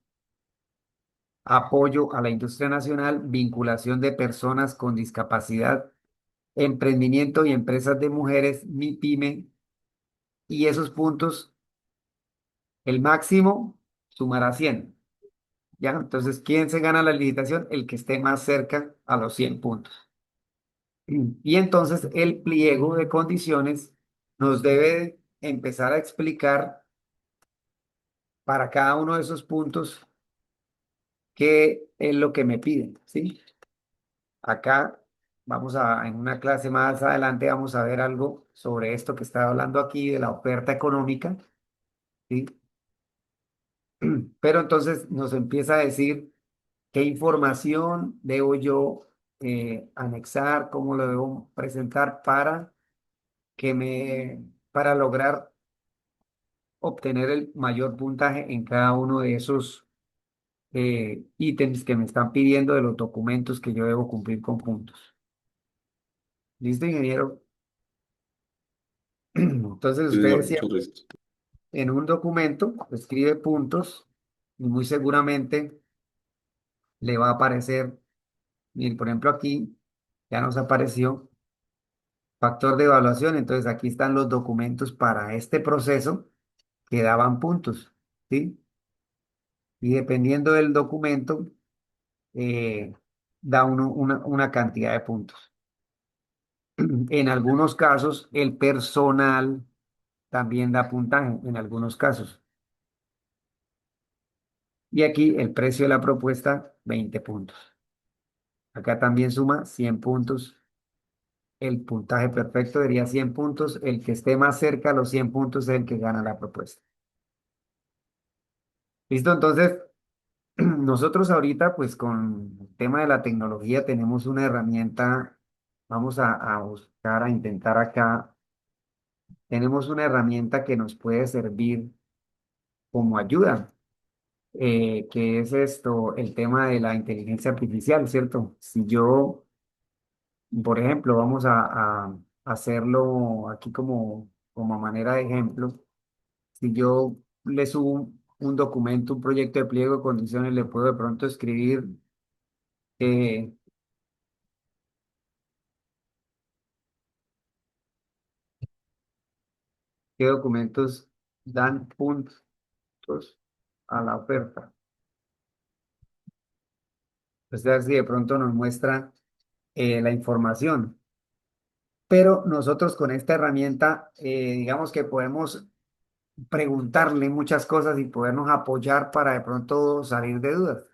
apoyo a la industria nacional, vinculación de personas con discapacidad, emprendimiento y empresas de mujeres, MIPYME, y esos puntos, el máximo sumará 100. ¿Ya? Entonces, ¿quién se gana la licitación? El que esté más cerca a los 100 puntos. Y entonces el pliego de condiciones nos debe empezar a explicar para cada uno de esos puntos qué es lo que me piden, ¿sí? Acá en una clase más adelante vamos a ver algo sobre esto que está hablando aquí de la oferta económica, ¿sí? Pero entonces nos empieza a decir qué información debo yo anexar, cómo lo debo presentar para lograr obtener el mayor puntaje en cada uno de esos ítems que me están pidiendo de los documentos que yo debo cumplir con puntos. ¿Listo, ingeniero? Entonces
Sí,
usted
señor,
decía,
muchas gracias.
en un documento escribe puntos y muy seguramente le va a aparecer, mire, por ejemplo aquí ya nos apareció factor de evaluación, entonces aquí están los documentos para este proceso que daban puntos, ¿sí? Y dependiendo del documento, da una cantidad de puntos. En algunos casos, el personal también da puntaje, en algunos casos. Y aquí el precio de la propuesta, 20 puntos. Acá también suma 100 puntos. El puntaje perfecto sería 100 puntos. El que esté más cerca a los 100 puntos es el que gana la propuesta. ¿Listo? Entonces, nosotros ahorita, pues con el tema de la tecnología, tenemos una herramienta. Vamos a buscar, a intentar acá. Tenemos una herramienta que nos puede servir como ayuda, que es esto, el tema de la inteligencia artificial, ¿cierto? Si yo, por ejemplo, vamos a hacerlo aquí como manera de ejemplo, si yo le subo un documento, un proyecto de pliego de condiciones, le puedo de pronto escribir eh, qué documentos dan puntos a la oferta. Pues a ver si de pronto nos muestra la información. Pero nosotros con esta herramienta, digamos que podemos preguntarle muchas cosas y podernos apoyar para de pronto salir de dudas.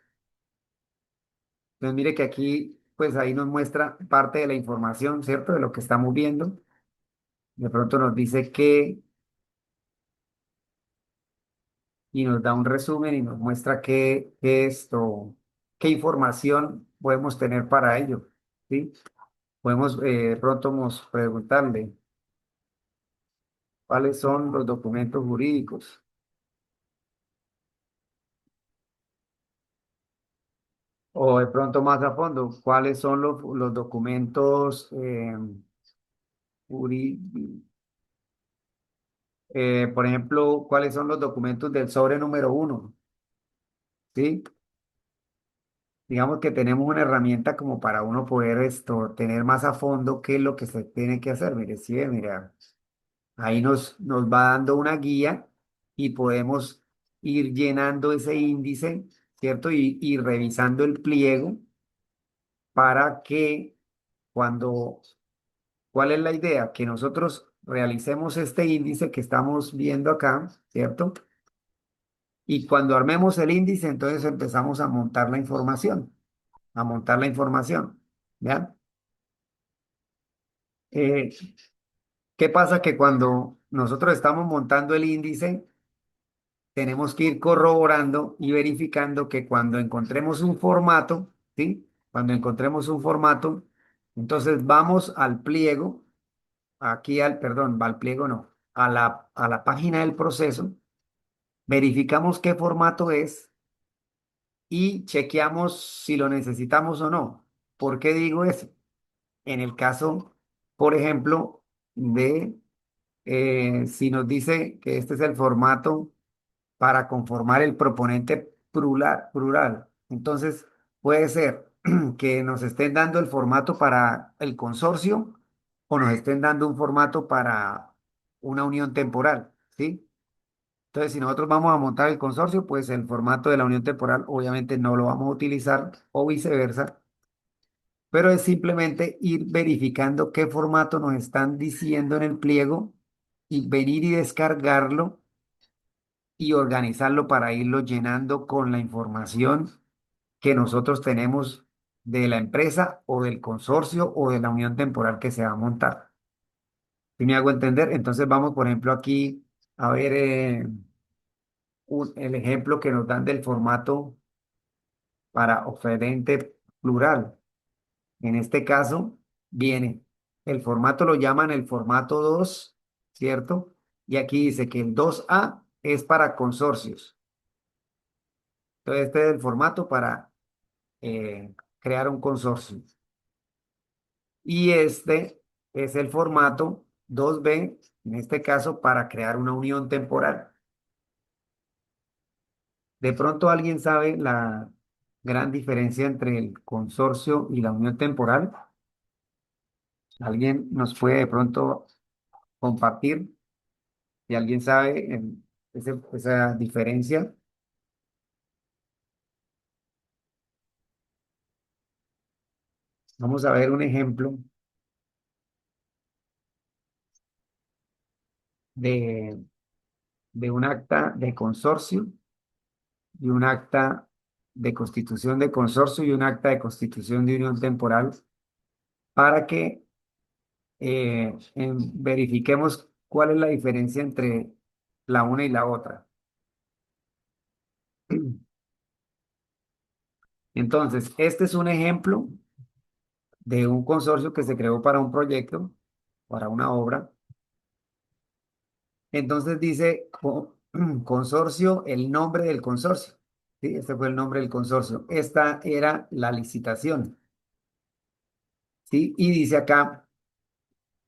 Entonces, mire que aquí, pues ahí nos muestra parte de la información, ¿cierto? De lo que estamos viendo. De pronto nos dice qué y nos da un resumen y nos muestra qué información podemos tener para ello, ¿sí? Podemos de pronto preguntarle. ¿Cuáles son los documentos jurídicos? O de pronto más a fondo, ¿cuáles son los documentos jurídicos? Por ejemplo, ¿cuáles son los documentos del sobre número uno? ¿Sí? Digamos que tenemos una herramienta como para uno poder esto, tener más a fondo qué es lo que se tiene que hacer. Mire, sí, mira, ahí nos va dando una guía y podemos ir llenando ese índice, ¿cierto? Y revisando el pliego para que cuando, ¿cuál es la idea? Que nosotros realicemos este índice que estamos viendo acá, ¿cierto? Y cuando armemos el índice, entonces empezamos a montar la información, a montar la información, ¿ya? Eh, ¿Qué pasa? Que cuando nosotros estamos montando el índice, tenemos que ir corroborando y verificando que cuando encontremos un formato, ¿sí? Cuando encontremos un formato, entonces vamos al pliego, aquí perdón, va al pliego no, a la página del proceso, verificamos qué formato es y chequeamos si lo necesitamos o no. ¿Por qué digo eso? En el caso, por ejemplo, de si nos dice que este es el formato para conformar el proponente plural. Entonces, puede ser que nos estén dando el formato para el consorcio o nos estén dando un formato para una unión temporal, ¿sí? Entonces, si nosotros vamos a montar el consorcio, pues el formato de la unión temporal obviamente no lo vamos a utilizar o viceversa, pero es simplemente ir verificando qué formato nos están diciendo en el pliego y venir y descargarlo y organizarlo para irlo llenando con la información que nosotros tenemos de la empresa o del consorcio o de la unión temporal que se va a montar. ¿Sí me hago entender? Entonces vamos, por ejemplo, aquí a ver el ejemplo que nos dan del formato para oferente plural. En este caso, viene, el formato lo llaman el formato 2, ¿cierto? Y aquí dice que el 2A es para consorcios. Entonces, este es el formato para crear un consorcio. Y este es el formato 2B, en este caso, para crear una unión temporal. De pronto, ¿alguien sabe la gran diferencia entre el consorcio y la unión temporal? ¿Alguien nos puede de pronto compartir si alguien sabe esa diferencia? Vamos a ver un ejemplo de, de un acta de consorcio y un acta de constitución de consorcio y un acta de constitución de unión temporal para que verifiquemos cuál es la diferencia entre la una y la otra. Entonces, este es un ejemplo de un consorcio que se creó para un proyecto, para una obra. Entonces dice consorcio, el nombre del consorcio. Sí, este fue el nombre del consorcio. Esta era la licitación. ¿Sí? Y dice acá,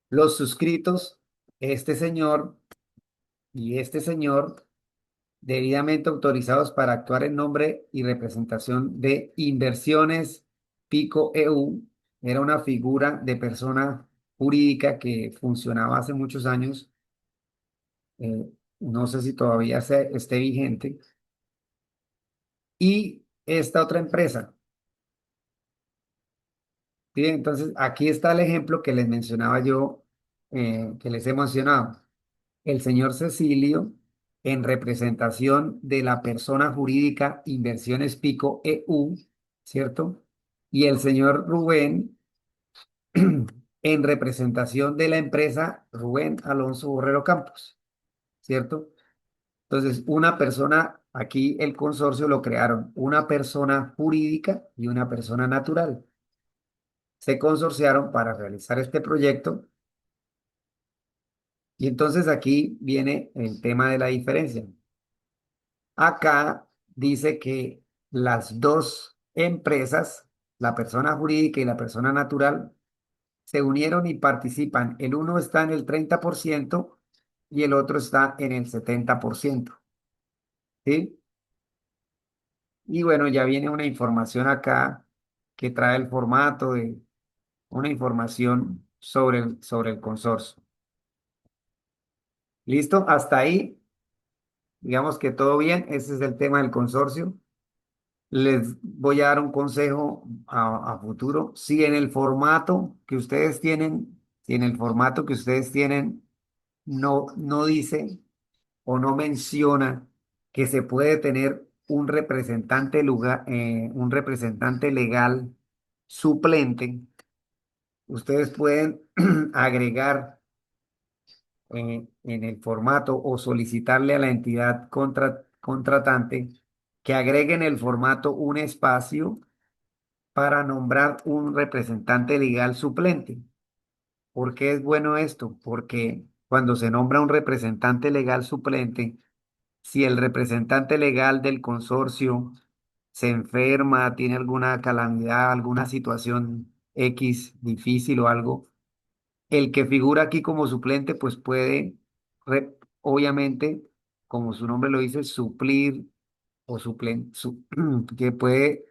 los suscritos, este señor y este señor, debidamente autorizados para actuar en nombre y representación de Inversiones Pico EU. Era una figura de persona jurídica que funcionaba hace muchos años. No sé si todavía esté vigente. Y esta otra empresa. ¿Sí? Entonces, aquí está el ejemplo que les mencionaba yo, que les he mencionado. El señor Cecilio, en representación de la persona jurídica Inversiones Pico EU, ¿cierto? Y el señor Rubén, en representación de la empresa Rubén Alonso Borrero Campos, ¿cierto? Entonces, una persona, aquí el consorcio lo crearon, una persona jurídica y una persona natural. Se consorciaron para realizar este proyecto Y entonces aquí viene el tema de la diferencia. Acá dice que las dos empresas, la persona jurídica y la persona natural, se unieron y participan. El uno está en el 30% y el otro está en el 70%. ¿Sí? Y bueno, ya viene una información acá que trae el formato de una información sobre el consorcio. ¿Listo? Hasta ahí, digamos que todo bien. Ese es el tema del consorcio. Les voy a dar un consejo a futuro. Si en el formato que ustedes tienen, si en el formato que ustedes tienen no dice o no menciona que se puede tener un representante legal suplente, ustedes pueden agregar en el formato o solicitarle a la entidad contratante que agregue en el formato un espacio para nombrar un representante legal suplente. ¿Por qué es bueno esto? Porque cuando se nombra un representante legal suplente, si el representante legal del consorcio se enferma, tiene alguna calamidad, alguna situación X difícil o algo, el que figura aquí como suplente, pues puede, obviamente, como su nombre lo dice, suplir o que puede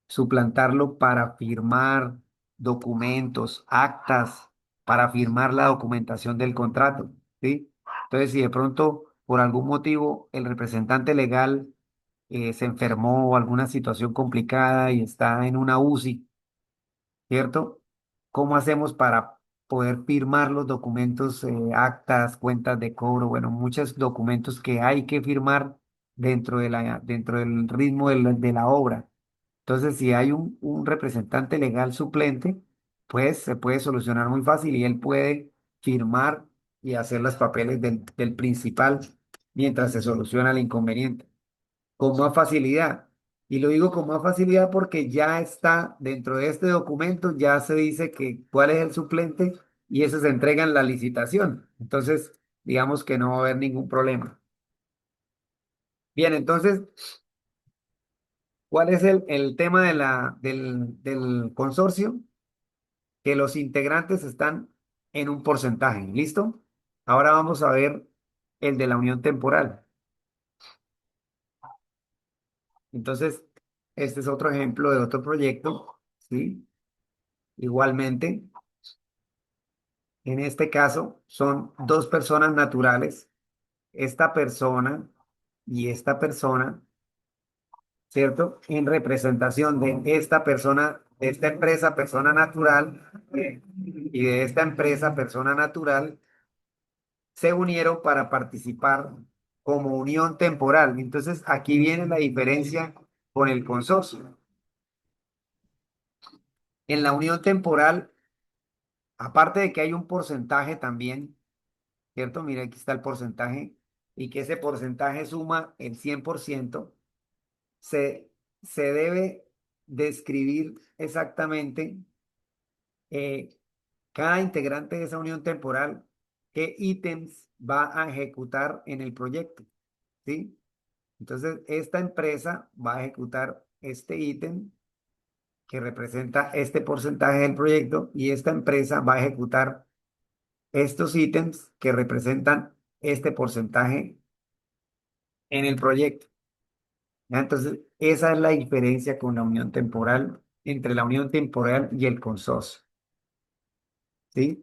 suplantarlo para firmar documentos, actas, para firmar la documentación del contrato, ¿sí? Entonces, si de pronto, por algún motivo, el representante legal se enfermó o alguna situación complicada y está en una UCI, ¿cierto? ¿Cómo hacemos para poder firmar los documentos, actas, cuentas de cobro? Bueno, muchos documentos que hay que firmar dentro del ritmo de la obra. Entonces, si hay un representante legal suplente, pues se puede solucionar muy fácil y él puede firmar y hacer los papeles del principal mientras se soluciona el inconveniente con más facilidad. Y lo digo con más facilidad porque ya está dentro de este documento, ya se dice que cuál es el suplente y eso se entrega en la licitación. Entonces, digamos que no va a haber ningún problema. Bien, entonces, ¿cuál es el tema del consorcio? Que los integrantes están en un porcentaje. ¿Listo? Ahora vamos a ver el de la unión temporal. Entonces, este es otro ejemplo de otro proyecto, ¿sí? Igualmente, en este caso, son dos personas naturales, esta persona y esta persona, ¿cierto? En representación de esta persona, de esta empresa, persona natural, y de esta empresa, persona natural, se unieron para participar como unión temporal. Entonces, aquí viene la diferencia con el consorcio. En la unión temporal, aparte de que hay un porcentaje también, ¿cierto? Mira, aquí está el porcentaje y que ese porcentaje suma el 100%, se, se debe describir exactamente eh, cada integrante de esa unión temporal, qué ítems va a ejecutar en el proyecto, ¿sí? Entonces, esta empresa va a ejecutar este ítem que representa este porcentaje del proyecto y esta empresa va a ejecutar estos ítems que representan este porcentaje en el proyecto. ¿Ya? Entonces, esa es la diferencia con la unión temporal, entre la unión temporal y el consorcio, ¿sí?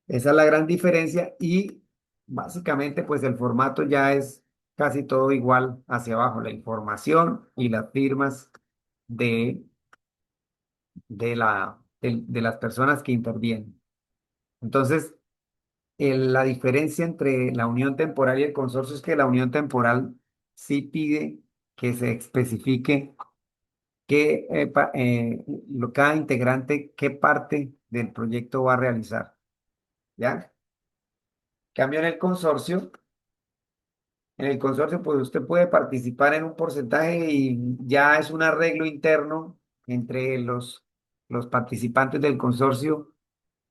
Esa es la gran diferencia y básicamente pues el formato ya es casi todo igual hacia abajo, la información y las firmas de, de las personas que intervienen. Entonces, la diferencia entre la unión temporal y el consorcio es que la unión temporal sí pide que se especifique cada integrante qué parte del proyecto va a realizar, ¿ya? Cambio en el consorcio pues usted puede participar en un porcentaje y ya es un arreglo interno entre los participantes del consorcio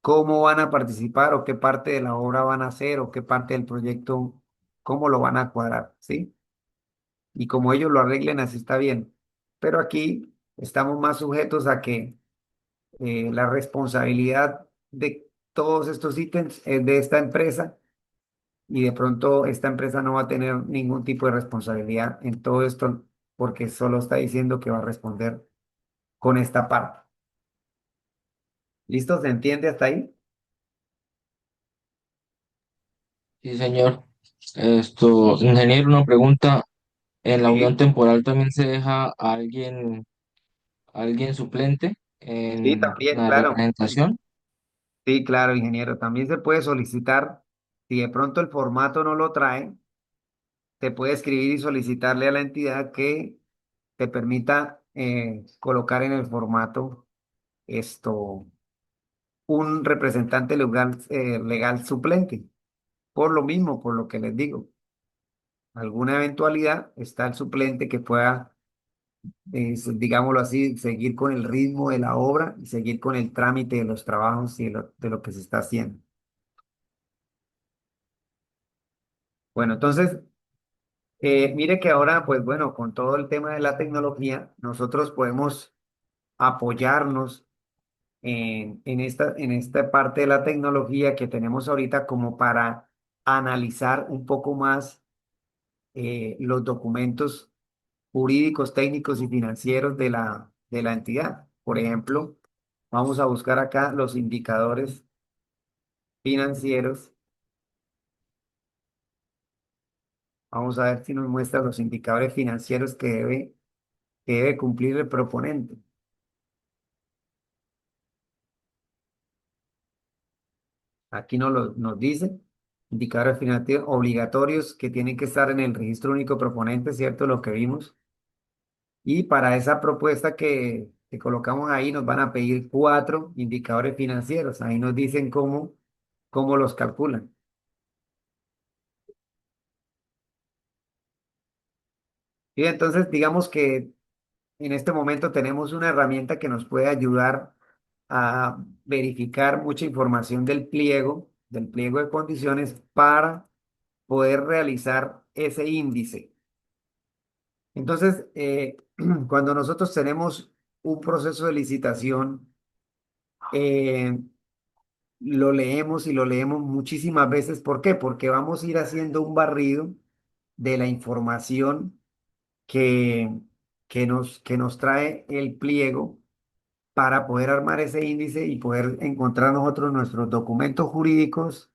cómo van a participar o qué parte de la obra van a hacer o qué parte del proyecto, cómo lo van a cuadrar, ¿sí? Y como ellos lo arreglen, así está bien. Pero aquí estamos más sujetos a que la responsabilidad de todos estos ítems es de esta empresa y de pronto esta empresa no va a tener ningún tipo de responsabilidad en todo esto porque solo está diciendo que va a responder con esta parte. ¿Listo? ¿Se entiende hasta ahí?
Sí, señor. Ingeniero, una pregunta. ¿En la unión
Sí,
temporal también se deja a alguien suplente
sí,
en
también,
la
claro.
representación?
Sí, claro, ingeniero. También se puede solicitar, si de pronto el formato no lo trae, te puede escribir y solicitarle a la entidad que te permita colocar en el formato esto, un representante legal suplente. Por lo mismo, por lo que les digo, alguna eventualidad está el suplente que pueda, digámoslo así, seguir con el ritmo de la obra y seguir con el trámite de los trabajos y de lo que se está haciendo. Bueno, entonces, mire que ahora, pues bueno, con todo el tema de la tecnología, nosotros podemos apoyarnos en esta parte de la tecnología que tenemos ahorita como para analizar un poco más los documentos jurídicos, técnicos y financieros de la entidad. Por ejemplo, vamos a buscar acá los indicadores financieros. Vamos a ver si nos muestra los indicadores financieros que debe cumplir el proponente. Aquí nos dice indicadores financieros obligatorios que tienen que estar en el registro único proponente, ¿cierto? Lo que vimos. Y para esa propuesta que colocamos ahí nos van a pedir cuatro indicadores financieros. Ahí nos dicen cómo los calculan. Y entonces digamos que en este momento tenemos una herramienta que nos puede ayudar a verificar mucha información del pliego de condiciones para poder realizar ese índice. Entonces, cuando nosotros tenemos un proceso de licitación, eh, lo leemos y lo leemos muchísimas veces. ¿Por qué? Porque vamos a ir haciendo un barrido de la información que, que nos trae el pliego para poder armar ese índice y poder encontrar nosotros nuestros documentos jurídicos,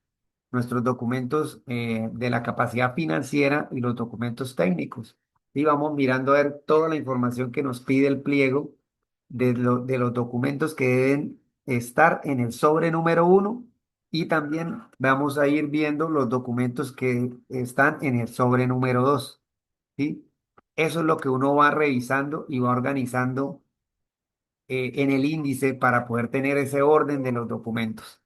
nuestros documentos de la capacidad financiera y los documentos técnicos. Y vamos mirando a ver toda la información que nos pide el pliego de los documentos que deben estar en el sobre número uno y también vamos a ir viendo los documentos que están en el sobre número dos. ¿Sí? Eso es lo que uno va revisando y va organizando en el índice para poder tener ese orden de los documentos.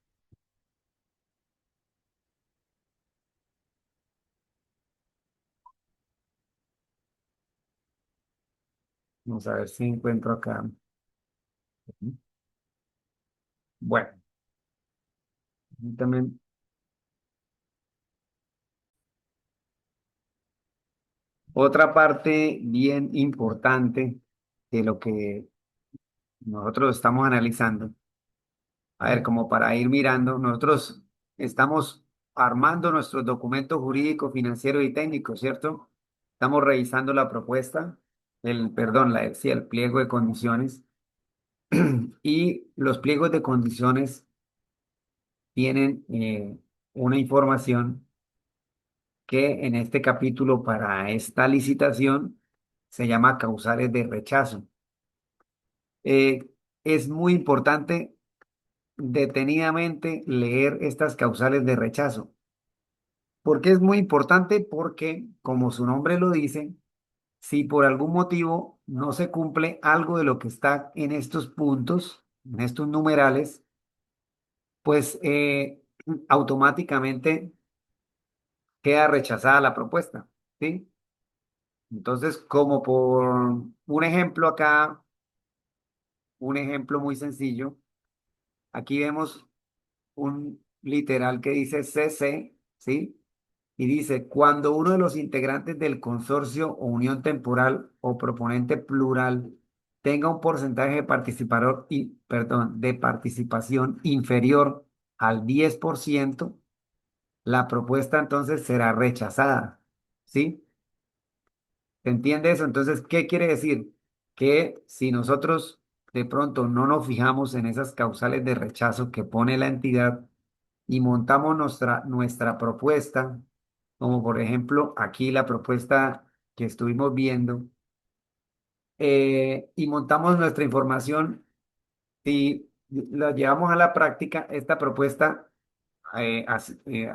Vamos a ver si encuentro acá. Bueno, también otra parte bien importante de lo que nosotros estamos analizando. A ver, como para ir mirando, nosotros estamos armando nuestros documentos jurídicos, financieros y técnicos, ¿cierto? Estamos revisando la propuesta, perdón, sí, el pliego de condiciones y los pliegos de condiciones tienen una información que en este capítulo para esta licitación se llama causales de rechazo. Eh, es muy importante detenidamente leer estas causales de rechazo. ¿Por qué es muy importante? Porque, como su nombre lo dice, si por algún motivo no se cumple algo de lo que está en estos puntos, en estos numerales, pues automáticamente queda rechazada la propuesta, ¿sí? Entonces, como por un ejemplo acá, un ejemplo muy sencillo, aquí vemos un literal que dice CC, ¿sí? Y dice, cuando uno de los integrantes del consorcio o unión temporal o proponente plural tenga un porcentaje de participador y, perdón, de participación inferior al 10%, la propuesta entonces será rechazada, ¿sí? ¿Se entiende eso? Entonces, ¿qué quiere decir? Que si nosotros de pronto no nos fijamos en esas causales de rechazo que pone la entidad y montamos nuestra propuesta, como por ejemplo aquí la propuesta que estuvimos viendo, y montamos nuestra información y la llevamos a la práctica, esta propuesta,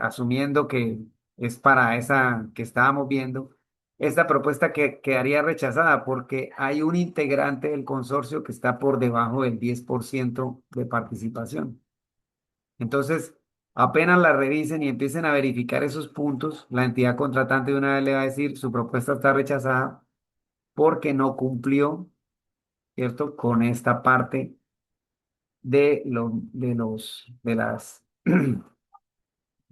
asumiendo que es para esa que estábamos viendo, esta propuesta que quedaría rechazada porque hay un integrante del consorcio que está por debajo del 10% de participación. Entonces, apenas la revisen y empiecen a verificar esos puntos, la entidad contratante de una vez le va a decir su propuesta está rechazada porque no cumplió, ¿cierto? Con esta parte de las,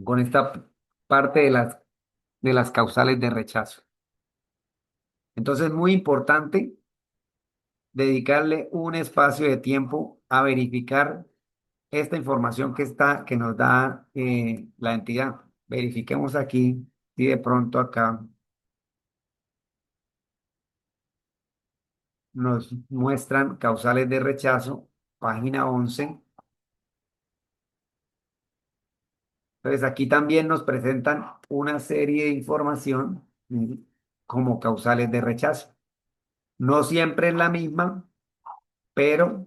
con esta parte de las causales de rechazo. Entonces, es muy importante dedicarle un espacio de tiempo a verificar esta información que nos da la entidad. Verifiquemos aquí y de pronto acá nos muestran causales de rechazo, página 11. Entonces aquí también nos presentan una serie de información como causales de rechazo. No siempre es la misma, pero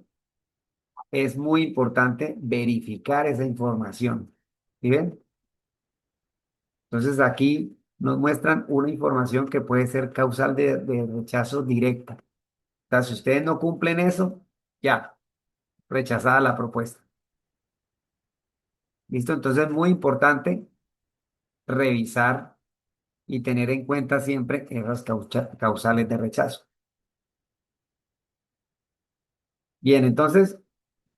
es muy importante verificar esa información. ¿Sí ven? Entonces aquí nos muestran una información que puede ser causal de rechazo directa. O sea, si ustedes no cumplen eso, ya, rechazada la propuesta. ¿Listo? Entonces es muy importante revisar y tener en cuenta siempre esas causales de rechazo. Bien, entonces,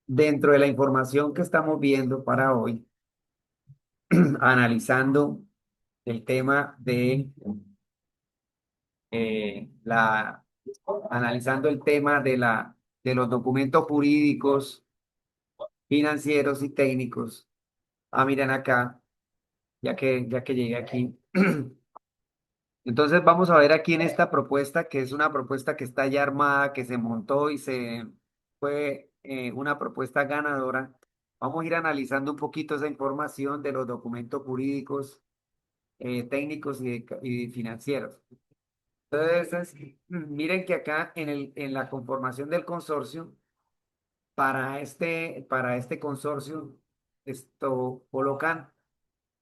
dentro de la información que estamos viendo para hoy, analizando el tema la, analizando el tema de los documentos jurídicos, financieros y técnicos. Ah, miren acá, ya que llegué aquí. Entonces vamos a ver aquí en esta propuesta, que es una propuesta que está ya armada, que se montó y se fue una propuesta ganadora. Vamos a ir analizando un poquito esa información de los documentos jurídicos, técnicos y financieros. Entonces, miren que acá en la conformación del consorcio, para este consorcio, esto colocan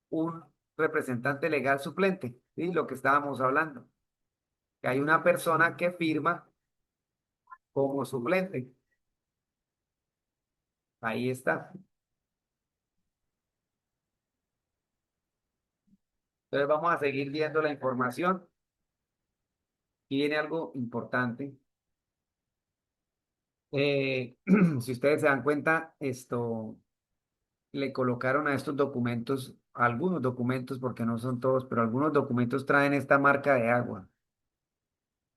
un representante legal suplente, ¿sí? Lo que estábamos hablando, que hay una persona que firma como suplente. Ahí está. Entonces vamos a seguir viendo la información y viene algo importante. Si ustedes se dan cuenta, esto le colocaron a estos documentos, algunos documentos, porque no son todos, pero algunos documentos traen esta marca de agua.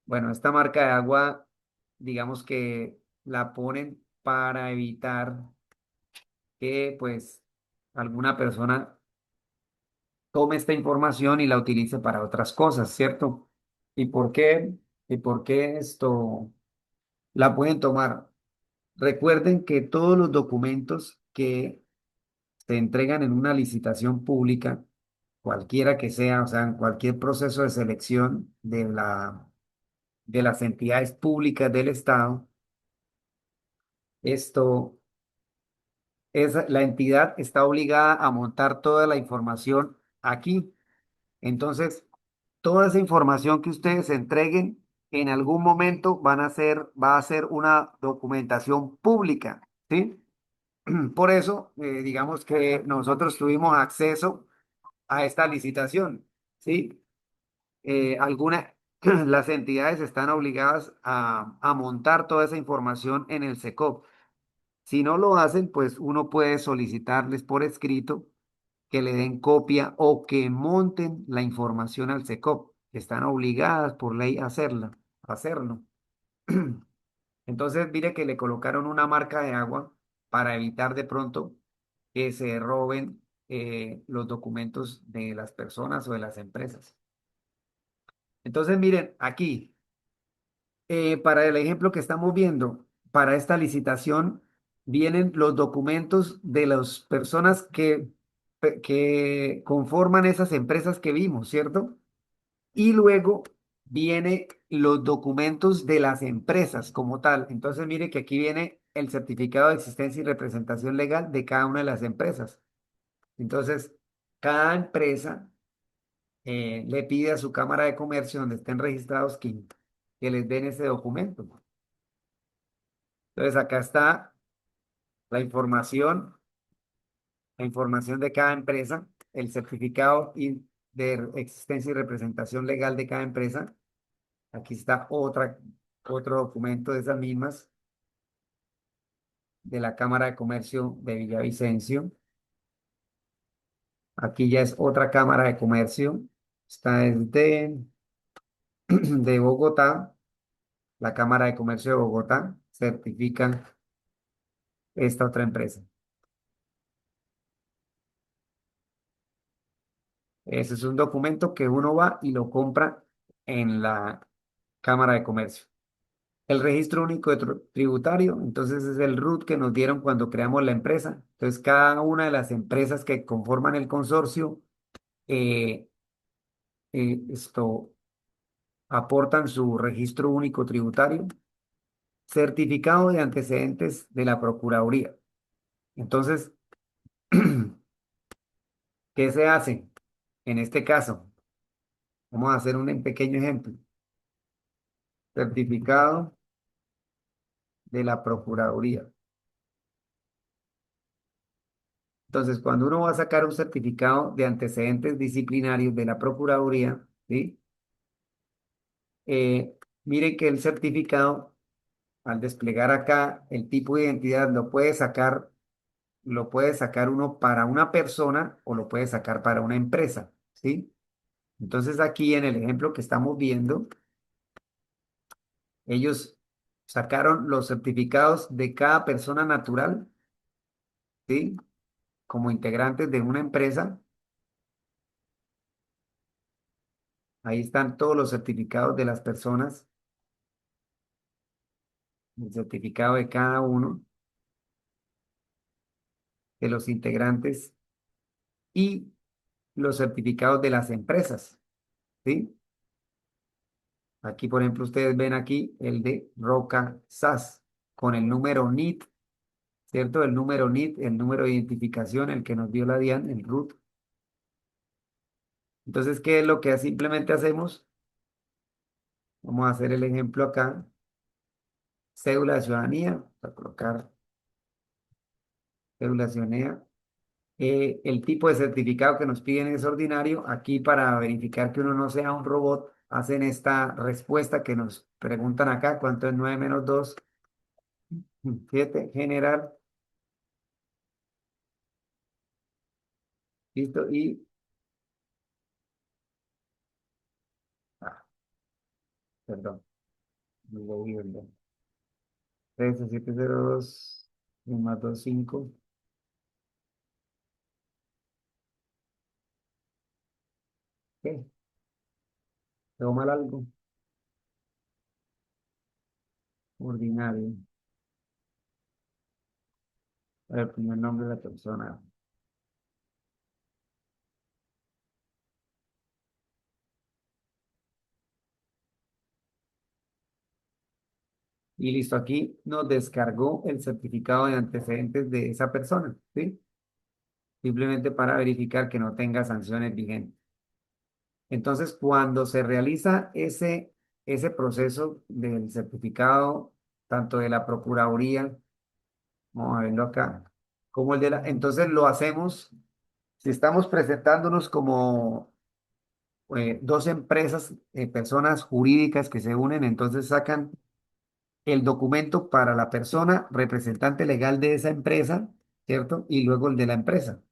Bueno, esta marca de agua, digamos que la ponen para evitar que pues alguna persona tome esta información y la utilice para otras cosas, ¿cierto? ¿Y por qué? ¿Y por qué esto la pueden tomar? Recuerden que todos los documentos que se entregan en una licitación pública, cualquiera que sea, o sea, en cualquier proceso de selección de las entidades públicas del Estado, esto la entidad está obligada a montar toda la información aquí. Entonces, toda esa información que ustedes entreguen, en algún momento va a ser una documentación pública, ¿sí? Por eso, digamos que nosotros tuvimos acceso a esta licitación, ¿sí? Las entidades están obligadas a montar toda esa información en el SECOP, Si no lo hacen, pues uno puede solicitarles por escrito que le den copia o que monten la información al SECOP, que están obligadas por ley a hacerlo. Entonces, mire que le colocaron una marca de agua para evitar de pronto que se roben los documentos de las personas o de las empresas. Entonces, miren, aquí, para el ejemplo que estamos viendo, para esta licitación vienen los documentos de las personas que conforman esas empresas que vimos, ¿cierto? Y luego viene los documentos de las empresas como tal. Entonces, mire que aquí viene el certificado de existencia y representación legal de cada una de las empresas. Entonces, cada empresa le pide a su Cámara de Comercio donde estén registrados que les den ese documento. Entonces, acá está la información de cada empresa, el certificado de existencia y representación legal de cada empresa. Aquí está otro documento de esas mismas de la Cámara de Comercio de Villavicencio. Aquí ya es otra Cámara de Comercio. Esta es de Bogotá. La Cámara de Comercio de Bogotá certifica esta otra empresa. Ese es un documento que uno va y lo compra en la Cámara de Comercio. El registro único de tributario, entonces es el RUT que nos dieron cuando creamos la empresa. Entonces, cada una de las empresas que conforman el consorcio eh, esto aportan su registro único tributario, certificado de antecedentes de la Procuraduría. Entonces, ¿qué se hace? En este caso, vamos a hacer un pequeño ejemplo. Certificado de la Procuraduría. Entonces, cuando uno va a sacar un certificado de antecedentes disciplinarios de la Procuraduría, ¿sí? Miren que el certificado, al desplegar acá el tipo de identidad, lo puede sacar uno para una persona o lo puede sacar para una empresa, ¿sí? Entonces, aquí en el ejemplo que estamos viendo, ellos sacaron los certificados de cada persona natural, ¿sí? Como integrantes de una empresa. Ahí están todos los certificados de las personas, el certificado de cada uno de los integrantes y los certificados de las empresas, ¿sí? Aquí, por ejemplo, ustedes ven aquí el de Roca SAS con el número NIT, ¿cierto? El número NIT, el número de identificación, el que nos dio la DIAN, el RUT. Entonces, ¿qué es lo que simplemente hacemos? Vamos a hacer el ejemplo acá. Cédula de ciudadanía, vamos a colocar cédula de ciudadanía. El tipo de certificado que nos piden es ordinario. Aquí para verificar que uno no sea un robot, hacen esta respuesta que nos preguntan acá, ¿cuánto es 9 menos 2? 7, general, listo, y, perdón, me voy viendo. 13702, 1 más 2, 5. ¿Qué? ¿Tengo mal algo? Ordinario. El primer nombre de la persona. Y listo, aquí nos descargó el certificado de antecedentes de esa persona, ¿sí? Simplemente para verificar que no tenga sanciones vigentes. Entonces, cuando se realiza ese proceso del certificado, tanto de la Procuraduría, vamos a verlo acá, como el de entonces lo hacemos, si estamos presentándonos como dos empresas, personas jurídicas que se unen, entonces sacan el documento para la persona representante legal de esa empresa, ¿cierto? Y luego el de la empresa.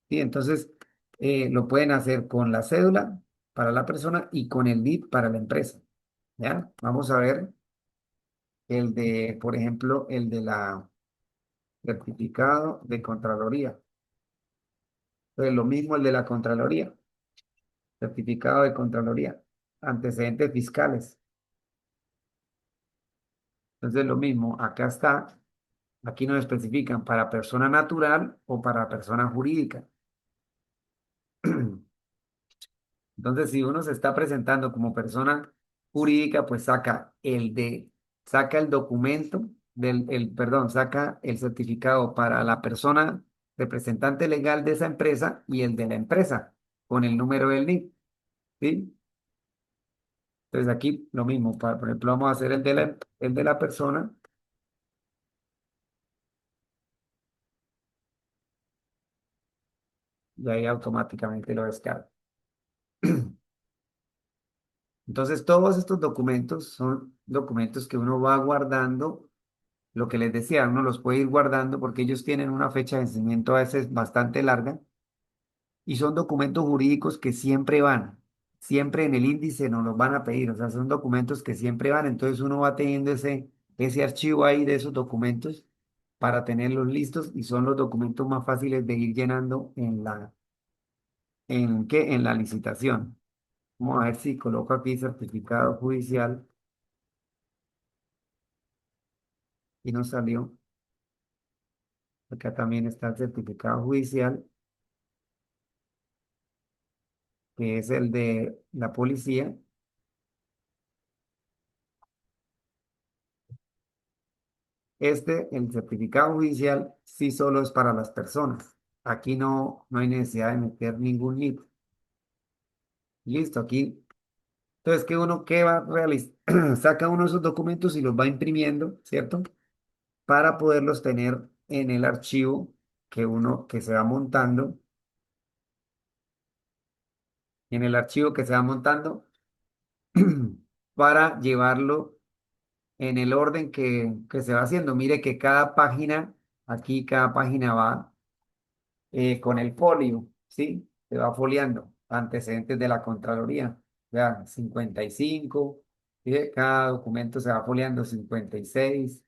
¿Sí? Entonces, lo pueden hacer con la cédula para la persona y con el NIP para la empresa. ¿Ya? Vamos a ver el de, por ejemplo, el de la certificado de Contraloría. Entonces, lo mismo el de la Contraloría, certificado de Contraloría, antecedentes fiscales. Entonces, lo mismo, acá está, aquí nos especifican para persona natural o para persona jurídica. Entonces, si uno se está presentando como persona jurídica, pues saca el documento perdón, saca el certificado para la persona representante legal de esa empresa y el de la empresa con el número del NIF, ¿sí? Entonces aquí lo mismo, por ejemplo, vamos a hacer el de la persona y ahí automáticamente lo descarga. Entonces, todos estos documentos son documentos que uno va guardando. Lo que les decía, uno los puede ir guardando porque ellos tienen una fecha de vencimiento a veces bastante larga y son documentos jurídicos que siempre en el índice nos los van a pedir, o sea, son documentos que siempre van, entonces uno va teniendo ese archivo ahí de esos documentos para tenerlos listos y son los documentos más fáciles de ir llenando en la licitación. Vamos a ver si coloco aquí certificado judicial y nos salió. Acá también está el certificado judicial, que es el de la policía. El certificado judicial, sí solo es para las personas. Aquí no hay necesidad de meter ningún NIP. Listo, aquí. Entonces, ¿qué va a realizar? Saca uno de esos documentos y los va imprimiendo, ¿cierto? Para poderlos tener en el archivo que se va montando, en el archivo que se va montando, para llevarlo en el orden que se va haciendo. Mire que cada página, aquí cada página va con el folio, ¿sí? Se va foliando. Antecedentes de la Contraloría. Vean, 55, ¿sí? Cada documento se va foliando 56,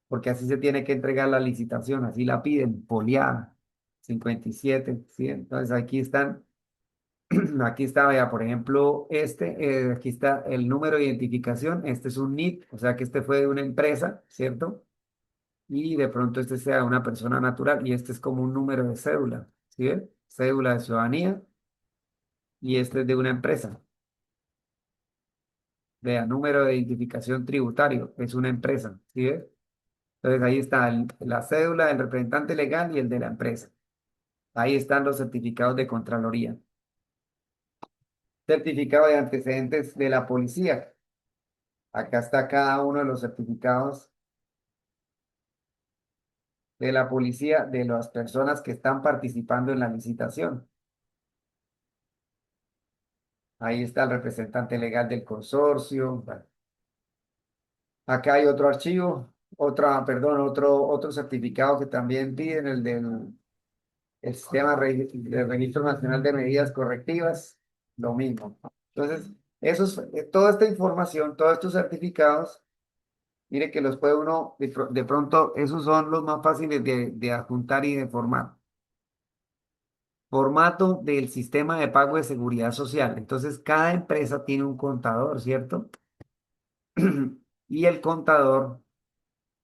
porque así se tiene que entregar la licitación, así la piden, foliada, 57, ¿sí? Entonces aquí están, aquí está, vea, por ejemplo, aquí está el número de identificación, este es un NIT, o sea que este fue de una empresa, ¿cierto? Y de pronto este sea una persona natural y este es como un número de cédula, ¿sí ven? Cédula de ciudadanía y este es de una empresa. Vea, número de identificación tributario, es una empresa, ¿sí ven? Entonces ahí está la cédula del representante legal y el de la empresa. Ahí están los certificados de Contraloría. Certificado de antecedentes de la policía. Acá está cada uno de los certificados de la policía de las personas que están participando en la licitación. Ahí está el representante legal del consorcio. Bueno, acá hay otro archivo, otro certificado que también piden, el del del Registro Nacional de Medidas Correctivas, lo mismo. Entonces, toda esta información, todos estos certificados, mire que los puede uno, de pronto, esos son los más fáciles de adjuntar y de formar. Formato del sistema de pago de seguridad social. Entonces, cada empresa tiene un contador, ¿cierto? Y el contador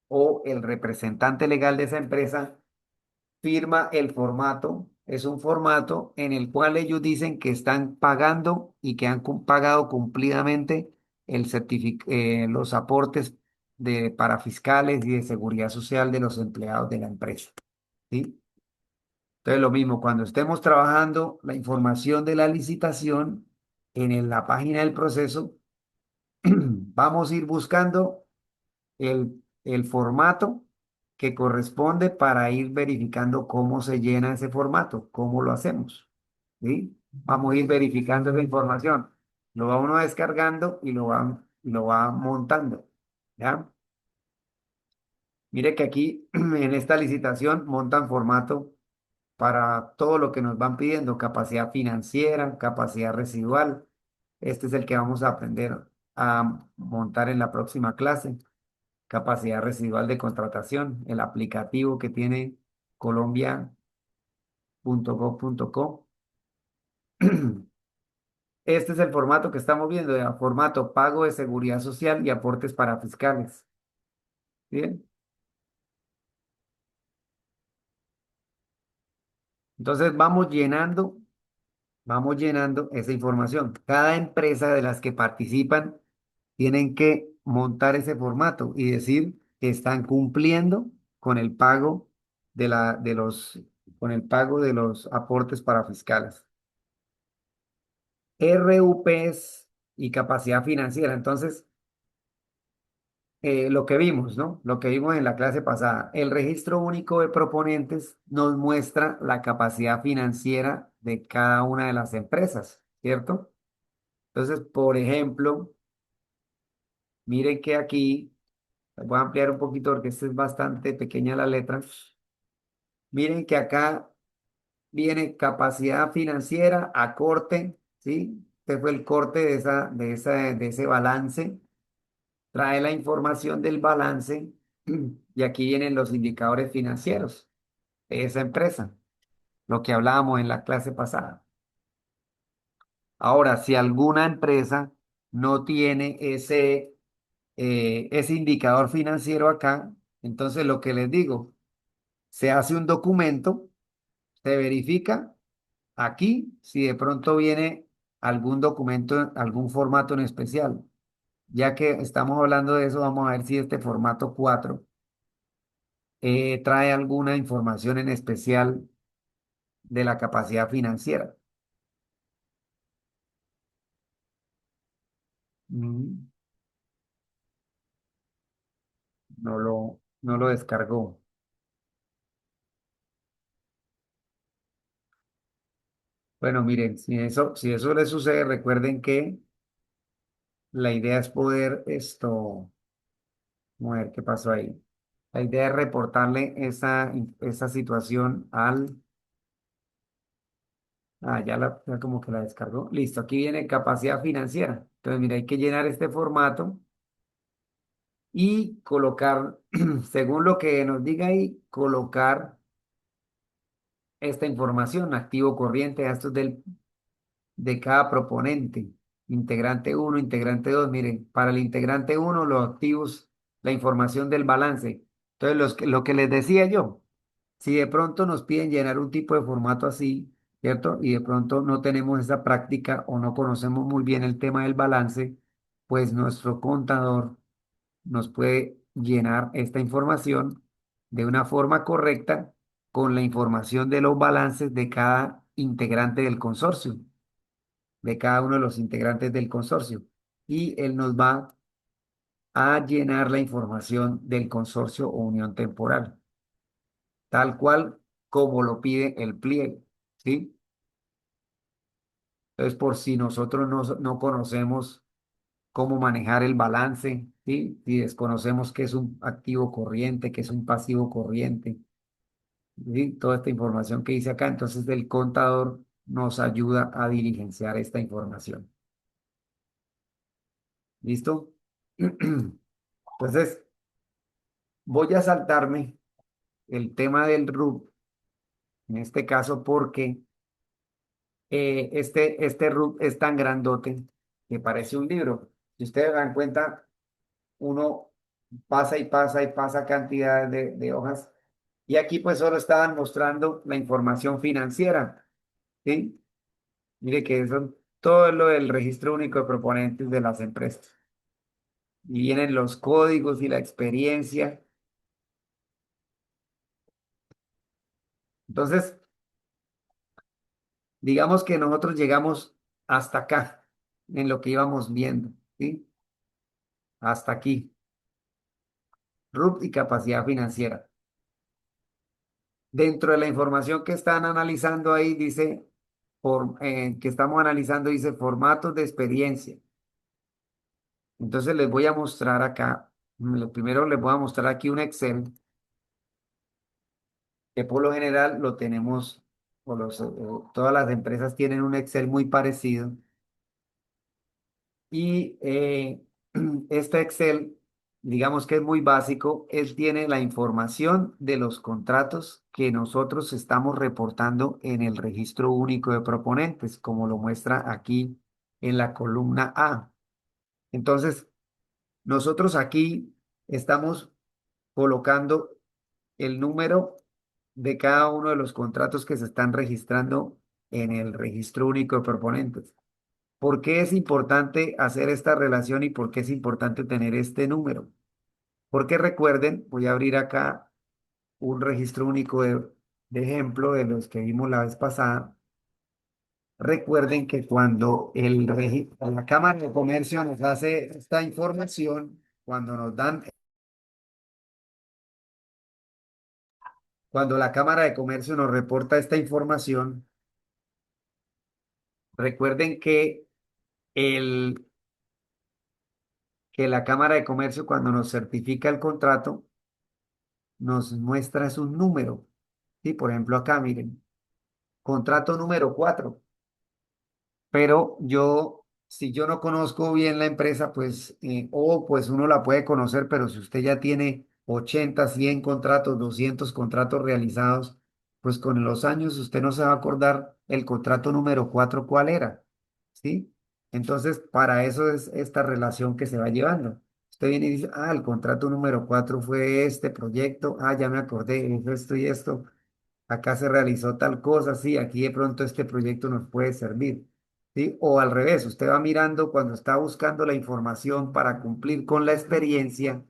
o el representante legal de esa empresa firma el formato. Es un formato en el cual ellos dicen que están pagando y que han pagado cumplidamente los aportes para fiscales y de seguridad social de los empleados de la empresa. ¿Sí? Entonces, lo mismo, cuando estemos trabajando la información de la licitación la página del proceso, vamos a ir buscando el formato que corresponde para ir verificando cómo se llena ese formato, cómo lo hacemos. ¿Sí? Vamos a ir verificando esa información. Lo va uno descargando y lo va montando. ¿ya? Mire que aquí en esta licitación montan formato para todo lo que nos van pidiendo, capacidad financiera, capacidad residual. Este es el que vamos a aprender a montar en la próxima clase. Capacidad residual de contratación, el aplicativo que tiene colombia.gov.co. Este es el formato que estamos viendo, el formato pago de seguridad social y aportes para fiscales. Bien, entonces vamos llenando esa información. Cada empresa de las que participan tienen que montar ese formato y decir que están cumpliendo con el pago de los, con el pago de los aportes para fiscales. RUPs y capacidad financiera. Entonces, lo que vimos, ¿no? Lo que vimos en la clase pasada, el registro único de proponentes nos muestra la capacidad financiera de cada una de las empresas, ¿cierto? Entonces, por ejemplo, miren que aquí, voy a ampliar un poquito porque esta es bastante pequeña la letra. Miren que acá viene capacidad financiera a corte, ¿sí? Este fue el corte de ese balance. Trae la información del balance y aquí vienen los indicadores financieros de esa empresa, lo que hablábamos en la clase pasada. Ahora, si alguna empresa no tiene ese indicador financiero acá, entonces lo que les digo, se hace un documento, se verifica aquí si de pronto viene algún documento, algún formato en especial. Ya que estamos hablando de eso, vamos a ver si este formato 4 trae alguna información en especial de la capacidad financiera. Mm, no lo descargó. Bueno, miren, si eso les sucede, recuerden que la idea es poder vamos a ver qué pasó ahí. La idea es reportarle esa situación ya como que la descargó. Listo, aquí viene capacidad financiera. Entonces, mira, hay que llenar este formato y colocar, según lo que nos diga ahí, colocar esta información, activo corriente, gastos de cada proponente. Integrante uno integrante 2 miren, para el integrante uno los activos, la información del balance. Entonces, lo que les decía yo, si de pronto nos piden llenar un tipo de formato así, ¿cierto? Y de pronto no tenemos esa práctica o no conocemos muy bien el tema del balance, pues nuestro contador nos puede llenar esta información de una forma correcta con la información de los balances de cada integrante del consorcio, de cada uno de los integrantes del consorcio. Y él nos va a llenar la información del consorcio o unión temporal, tal cual como lo pide el pliego, ¿sí? Entonces, por si nosotros no conocemos cómo manejar el balance, ¿sí? Si desconocemos qué es un activo corriente, qué es un pasivo corriente, ¿sí? Toda esta información que dice acá, entonces el contador nos ayuda a diligenciar esta información. ¿Listo? Entonces, voy a saltarme el tema del RUP, en este caso porque este RUP es tan grandote que parece un libro. Si ustedes dan cuenta, uno pasa y pasa y pasa cantidades de hojas. Y aquí pues solo estaban mostrando la información financiera, ¿sí? Mire que son todo lo del registro único de proponentes de las empresas. Y vienen los códigos y la experiencia. Entonces, digamos que nosotros llegamos hasta acá, en lo que íbamos viendo, ¿sí? Hasta aquí, RUP y capacidad financiera. Dentro de la información que están analizando ahí, dice, que estamos analizando, dice formatos de experiencia. Entonces les voy a mostrar acá. Lo primero les voy a mostrar aquí un Excel que por lo general lo tenemos, todas las empresas tienen un Excel muy parecido y este Excel, digamos que es muy básico, él tiene la información de los contratos que nosotros estamos reportando en el registro único de proponentes, como lo muestra aquí en la columna A. Entonces, nosotros aquí estamos colocando el número de cada uno de los contratos que se están registrando en el registro único de proponentes. ¿Por qué es importante hacer esta relación y por qué es importante tener este número? Porque recuerden, voy a abrir acá un registro único de ejemplo de los que vimos la vez pasada. Recuerden que cuando la Cámara de Comercio nos hace esta información, cuando la Cámara de Comercio nos reporta esta información, recuerden el, que la Cámara de Comercio cuando nos certifica el contrato, nos muestra es un número. Sí, por ejemplo, acá miren, contrato número 4. Pero si yo no conozco bien la empresa, pues, o pues uno la puede conocer, pero si usted ya tiene 80, 100 contratos, 200 contratos realizados, pues con los años usted no se va a acordar el contrato número 4 cuál era, ¿sí? Entonces, para eso es esta relación que se va llevando. Usted viene y dice, ah, el contrato número 4 fue este proyecto, ah, ya me acordé, fue esto y esto, acá se realizó tal cosa, sí, aquí de pronto este proyecto nos puede servir, ¿sí? O al revés, usted va mirando cuando está buscando la información para cumplir con la experiencia,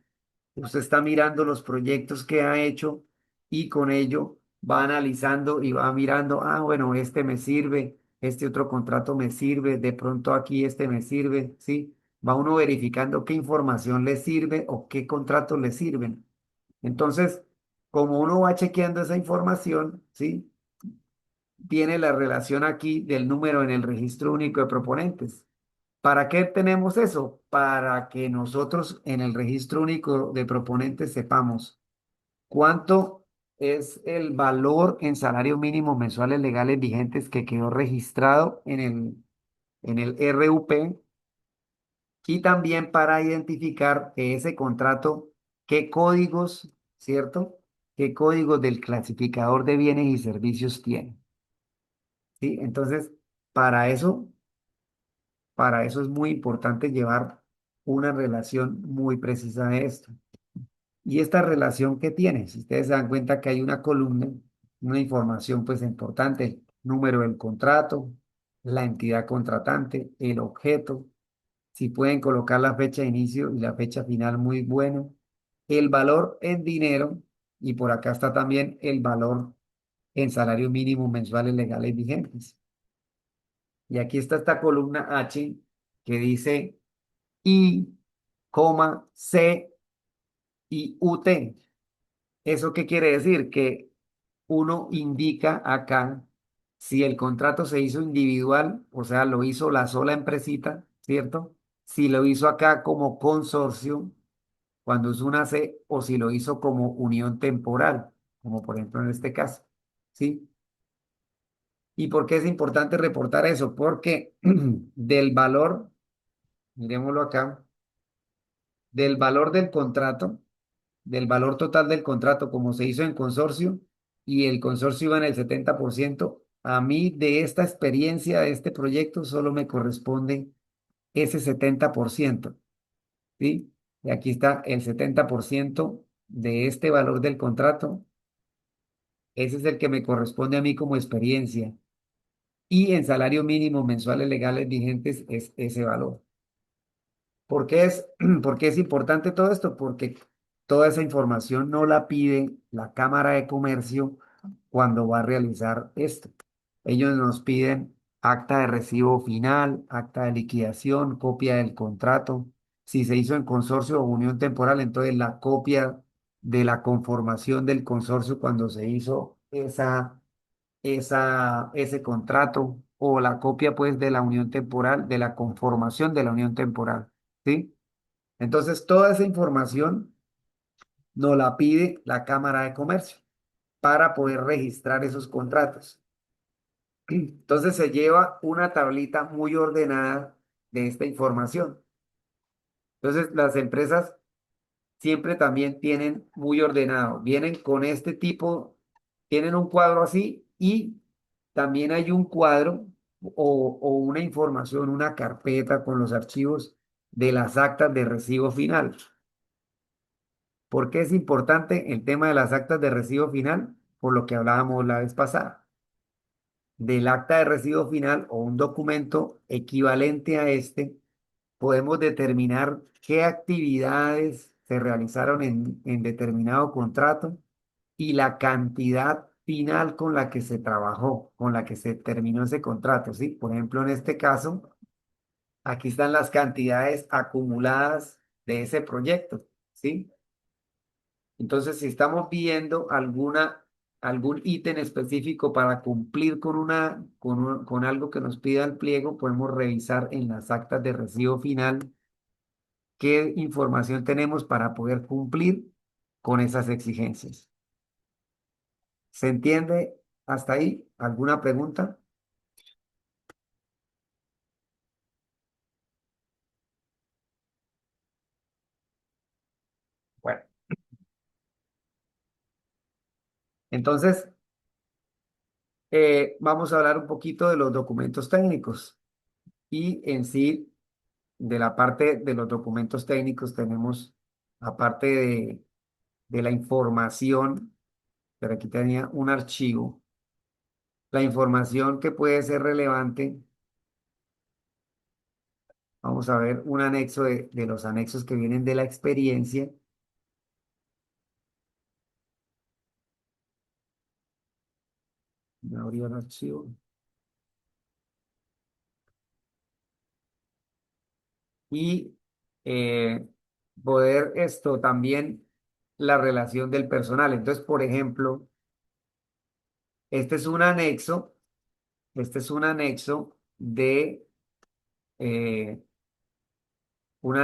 usted está mirando los proyectos que ha hecho y con ello va analizando y va mirando, ah, bueno, este me sirve, este otro contrato me sirve, de pronto aquí este me sirve, ¿sí? Va uno verificando qué información le sirve o qué contratos le sirven. Entonces, como uno va chequeando esa información, ¿sí? Tiene la relación aquí del número en el registro único de proponentes. ¿Para qué tenemos eso? Para que nosotros en el registro único de proponentes sepamos cuánto es el valor en salario mínimo mensuales legales vigentes que quedó registrado en el RUP y también para identificar ese contrato, qué códigos, ¿cierto? ¿Qué códigos del clasificador de bienes y servicios tiene? ¿Sí? Entonces, para eso, para eso es muy importante llevar una relación muy precisa de esto. Y esta relación que tiene, si ustedes se dan cuenta que hay una columna, una información pues importante, número del contrato, la entidad contratante, el objeto, si pueden colocar la fecha de inicio y la fecha final, muy bueno. El valor en dinero, y por acá está también el valor en salario mínimo mensuales legales vigentes. Y aquí está esta columna H que dice I, C y UT. ¿Eso qué quiere decir? Que uno indica acá si el contrato se hizo individual, o sea, lo hizo la sola empresita, ¿cierto? Si lo hizo acá como consorcio, cuando es una C, o si lo hizo como unión temporal, como por ejemplo en este caso, ¿sí? ¿Y por qué es importante reportar eso? Porque del valor, miremoslo acá, del valor del contrato, del valor total del contrato, como se hizo en consorcio, y el consorcio iba en el 70%, a mí de esta experiencia, de este proyecto, solo me corresponde ese 70%, ¿sí? Y aquí está el 70% de este valor del contrato, ese es el que me corresponde a mí como experiencia. Y en salario mínimo mensuales legales vigentes es ese valor. ¿Por qué es importante todo esto? Porque toda esa información no la pide la Cámara de Comercio cuando va a realizar esto. Ellos nos piden acta de recibo final, acta de liquidación, copia del contrato. Si se hizo en consorcio o unión temporal, entonces la copia de la conformación del consorcio cuando se hizo ese contrato o la copia pues de la unión temporal, de la conformación de la unión temporal. ¿Sí? Entonces, toda esa información nos la pide la Cámara de Comercio para poder registrar esos contratos. Entonces, se lleva una tablita muy ordenada de esta información. Entonces, las empresas siempre también tienen muy ordenado. Vienen con este tipo, tienen un cuadro así y también hay un cuadro o una información, una carpeta con los archivos de las actas de recibo final. ¿Por qué es importante el tema de las actas de recibo final? Por lo que hablábamos la vez pasada. Del acta de recibo final o un documento equivalente a este, podemos determinar qué actividades se realizaron en determinado contrato y la cantidad final con la que se trabajó, con la que se terminó ese contrato, ¿sí? Por ejemplo, en este caso, aquí están las cantidades acumuladas de ese proyecto, ¿sí? Entonces, si estamos viendo algún ítem específico para cumplir con algo que nos pida el pliego, podemos revisar en las actas de recibo final qué información tenemos para poder cumplir con esas exigencias. ¿Se entiende hasta ahí? ¿Alguna pregunta? Bueno, entonces vamos a hablar un poquito de los documentos técnicos y en sí de la parte de los documentos técnicos tenemos, aparte de la información, pero aquí tenía un archivo, la información que puede ser relevante. Vamos a ver un anexo de los anexos que vienen de la experiencia. Me abrió el archivo. Y eh, poder esto también la relación del personal. Entonces, por ejemplo, este es un anexo, este es eh, un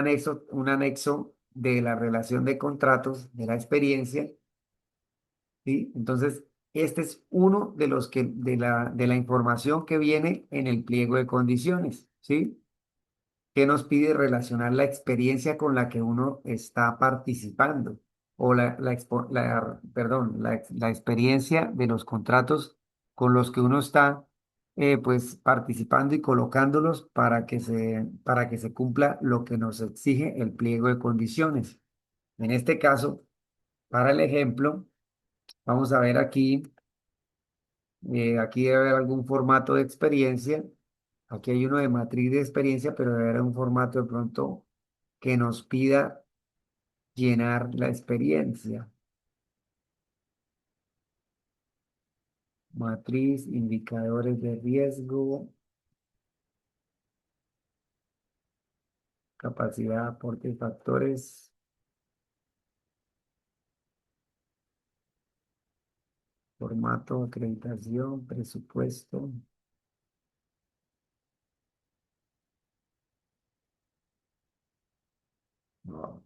anexo de la relación de contratos, de la experiencia, ¿sí? Entonces, este es uno de los de la información que viene en el pliego de condiciones, ¿sí? Que nos pide relacionar la experiencia con la que uno está participando o perdón, la experiencia de los contratos con los que uno está pues participando y colocándolos para que se cumpla lo que nos exige el pliego de condiciones. En este caso, para el ejemplo, vamos a ver aquí debe haber algún formato de experiencia. Aquí hay uno de matriz de experiencia, pero debe haber un formato de pronto que nos pida llenar la experiencia. Matriz, indicadores de riesgo, capacidad, aporte y factores, formato, acreditación, presupuesto. No.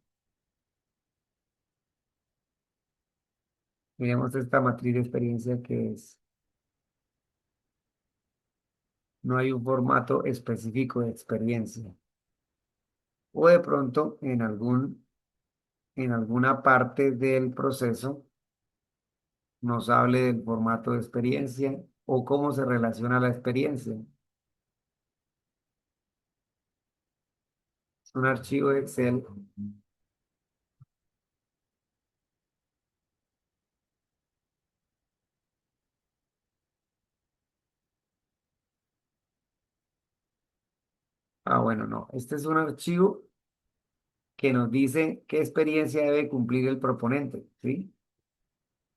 Miremos esta matriz de experiencia que es. No hay un formato específico de experiencia. O de pronto en alguna parte del proceso nos hable del formato de experiencia o cómo se relaciona la experiencia. Es un archivo de Excel. Ah, bueno, no. Este es un archivo que nos dice qué experiencia debe cumplir el proponente, ¿sí?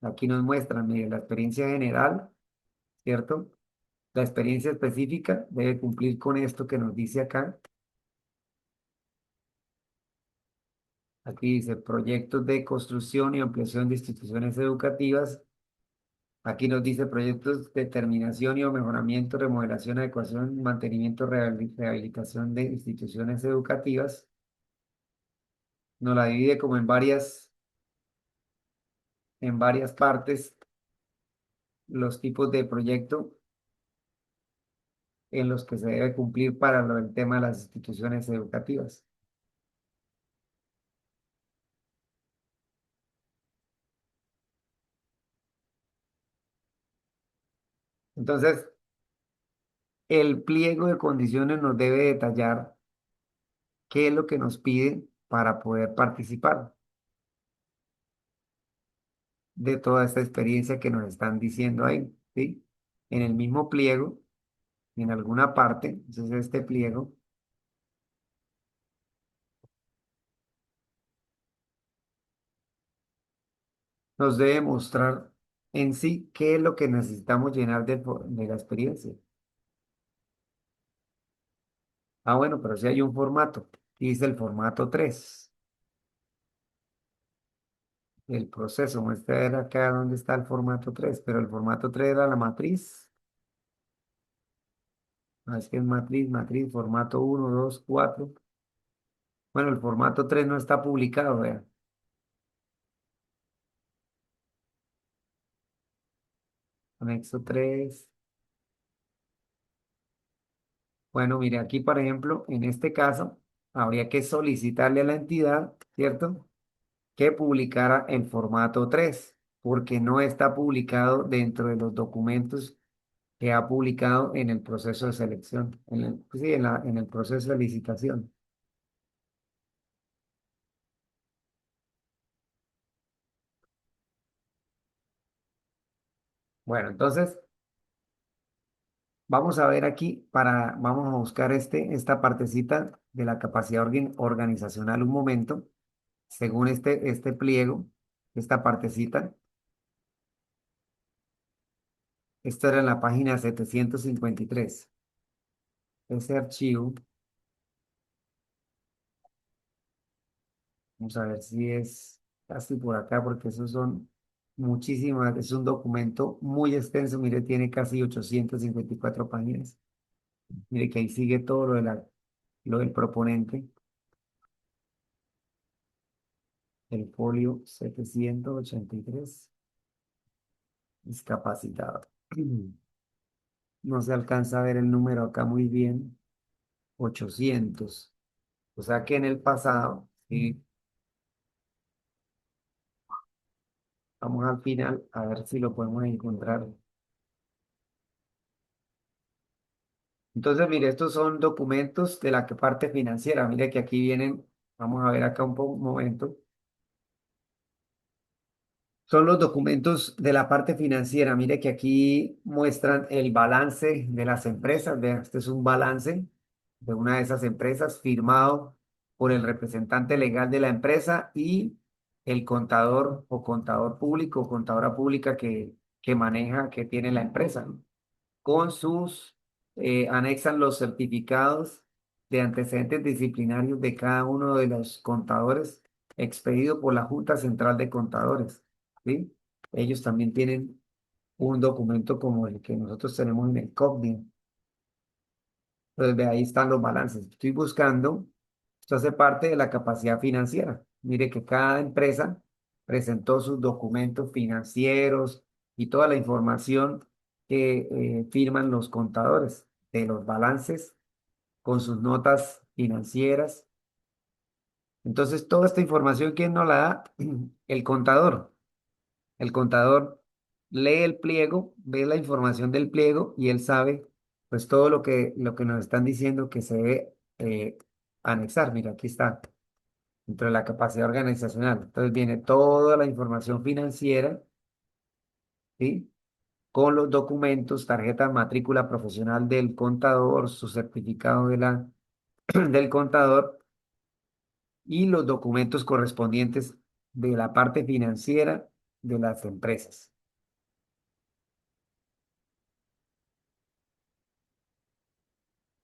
Aquí nos muestran, mire, la experiencia general, ¿cierto? La experiencia específica debe cumplir con esto que nos dice acá. Aquí dice proyectos de construcción y ampliación de instituciones educativas. Aquí nos dice proyectos de terminación y o mejoramiento, remodelación, adecuación, mantenimiento, rehabilitación de instituciones educativas. nos la divide como en varias partes los tipos de proyecto en los que se debe cumplir para el tema de las instituciones educativas. Entonces, el pliego de condiciones nos debe detallar qué es lo que nos piden para poder participar de toda esta experiencia que nos están diciendo ahí, ¿sí? En el mismo pliego, en alguna parte, entonces este pliego nos debe mostrar en sí qué es lo que necesitamos llenar de la experiencia. Ah, bueno, pero si hay un formato, dice el formato 3 el proceso. Muestra ver acá dónde está el formato 3 pero el formato 3 era la matriz. Ah, es que es matriz, formato 1, 2, 4. Bueno, el formato 3 no está publicado, vean. Anexo 3. Bueno, mire, aquí, por ejemplo, en este caso, habría que solicitarle a la entidad, ¿cierto? Que publicara el formato 3 porque no está publicado dentro de los documentos que ha publicado en el proceso de selección, pues sí, en el proceso de licitación. Bueno, entonces vamos a ver aquí vamos a buscar esta partecita de la capacidad organizacional un momento, según este pliego, esta partecita, esto era en la página 753. Ese archivo, vamos a ver si es casi por acá, porque esos son muchísimas, es un documento muy extenso, mire, tiene casi 854 páginas. Mire que ahí sigue todo lo del proponente, el folio 783, discapacitado. No se alcanza a ver el número acá muy bien, 800. O sea que en el pasado, sí, vamos al final a ver si lo podemos encontrar. Entonces, mire, estos son documentos de la parte financiera. Mire que aquí vienen, vamos a ver acá un momento. Son los documentos de la parte financiera. Mire que aquí muestran el balance de las empresas. Vean, este es un balance de una de esas empresas firmado por el representante legal de la empresa y el contador o contador público o contadora pública que maneja, que tiene la empresa, ¿no? Con anexan los certificados de antecedentes disciplinarios de cada uno de los contadores expedido por la Junta Central de Contadores, ¿sí? Ellos también tienen un documento como el que nosotros tenemos en el COCDI. Entonces, ve, ahí están los balances. Estoy buscando, esto hace parte de la capacidad financiera. Mire que cada empresa presentó sus documentos financieros y toda la información que firman los contadores de los balances con sus notas financieras. Entonces, toda esta información, ¿quién nos la da? El contador. El contador lee el pliego, ve la información del pliego y él sabe pues todo lo que nos están diciendo que se debe anexar. Mira, aquí está, dentro de la capacidad organizacional. Entonces viene toda la información financiera, ¿sí? Con los documentos, tarjeta matrícula profesional del contador, su certificado del contador y los documentos correspondientes de la parte financiera de las empresas.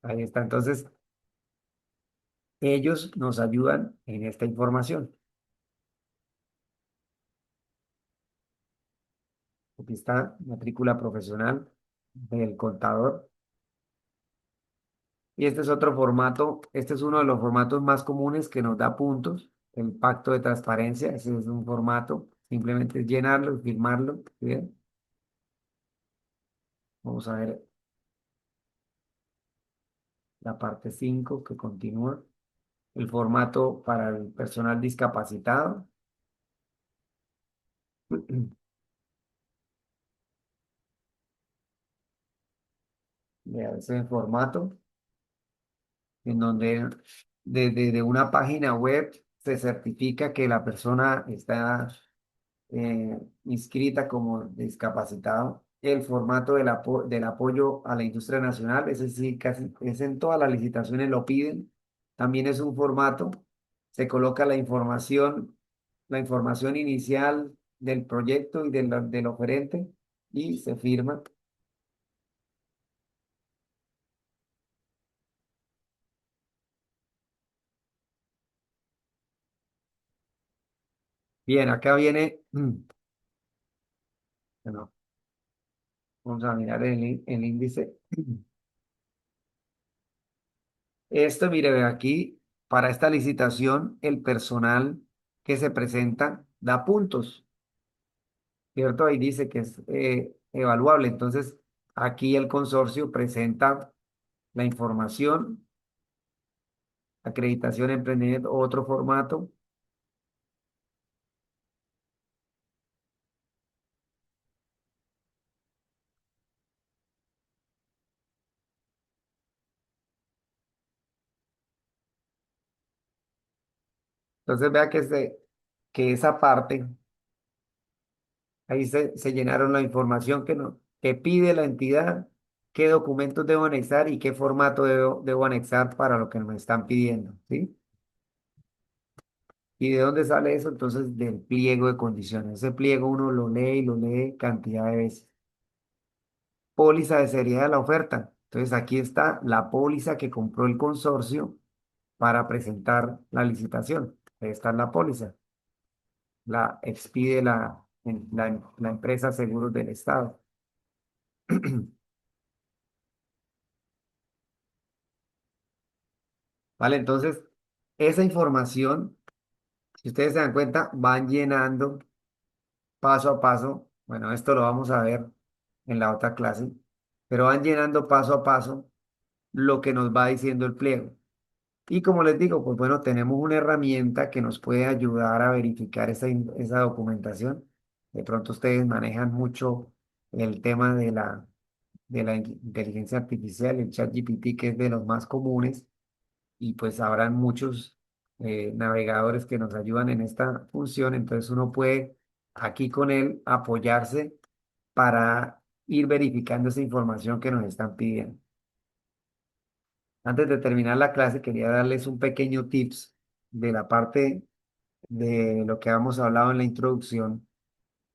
Ahí está. Entonces, ellos nos ayudan en esta información. Aquí está matrícula profesional del contador. Y este es otro formato, este es uno de los formatos más comunes que nos da puntos. el pacto de transparencia, ese es un formato, simplemente es llenarlo y firmarlo. Bien, vamos a ver la parte 5 que continúa. El formato para el personal discapacitado. Vea, ese formato en donde desde una página web se certifica que la persona está inscrita como discapacitado. El formato del apoyo a la industria nacional, ese sí, casi es en todas las licitaciones lo piden. También es un formato, se coloca la información inicial del proyecto y del oferente y se firma. Bien, acá viene, bueno, vamos a mirar el índice. Esto, mire, ve aquí, para esta licitación, el personal que se presenta da puntos, ¿cierto? Ahí dice que es evaluable. Entonces, aquí el consorcio presenta la información, acreditación, emprendimiento, otro formato. Entonces, vea que esa parte, ahí se llenaron la información que, no, que pide la entidad, qué documentos debo anexar y qué formato debo anexar para lo que me están pidiendo, ¿sí? ¿Y de dónde sale eso? Entonces, del pliego de condiciones. Ese pliego uno lo lee y lo lee cantidad de veces. Póliza de seriedad de la oferta. Entonces, aquí está la póliza que compró el consorcio para presentar la licitación. Esta es la póliza. La expide la empresa Seguros del Estado. ¿Vale? Entonces, esa información, si ustedes se dan cuenta, van llenando paso a paso. Bueno, esto lo vamos a ver en la otra clase, pero van llenando paso a paso lo que nos va diciendo el pliego. Y como les digo, pues bueno, tenemos una herramienta que nos puede ayudar a verificar esa documentación. De pronto ustedes manejan mucho el tema de la inteligencia artificial, el ChatGPT, que es de los más comunes, y pues habrán muchos navegadores que nos ayudan en esta función. Entonces uno puede aquí con él apoyarse para ir verificando esa información que nos están pidiendo. Antes de terminar la clase, quería darles un pequeño tips de la parte de lo que habíamos hablado en la introducción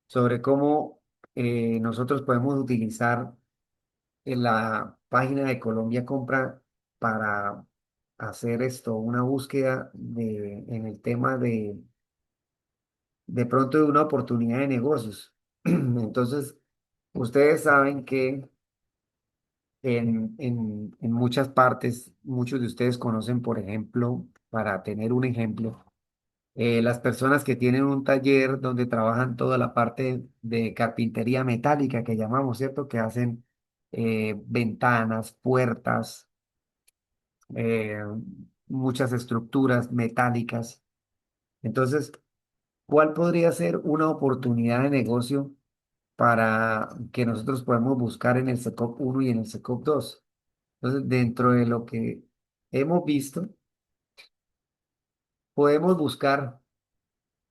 sobre cómo nosotros podemos utilizar en la página de Colombia Compra para hacer esto, una búsqueda en el tema de pronto de una oportunidad de negocios. Entonces, ustedes saben que en muchas partes, muchos de ustedes conocen, por ejemplo, para tener un ejemplo, las personas que tienen un taller donde trabajan toda la parte de carpintería metálica que llamamos, ¿cierto? Que hacen ventanas, puertas, eh, muchas estructuras metálicas. Entonces, ¿cuál podría ser una oportunidad de negocio para que nosotros podamos buscar en el SECOP 1 y en el SECOP 2? Entonces, dentro de lo que hemos visto, podemos buscar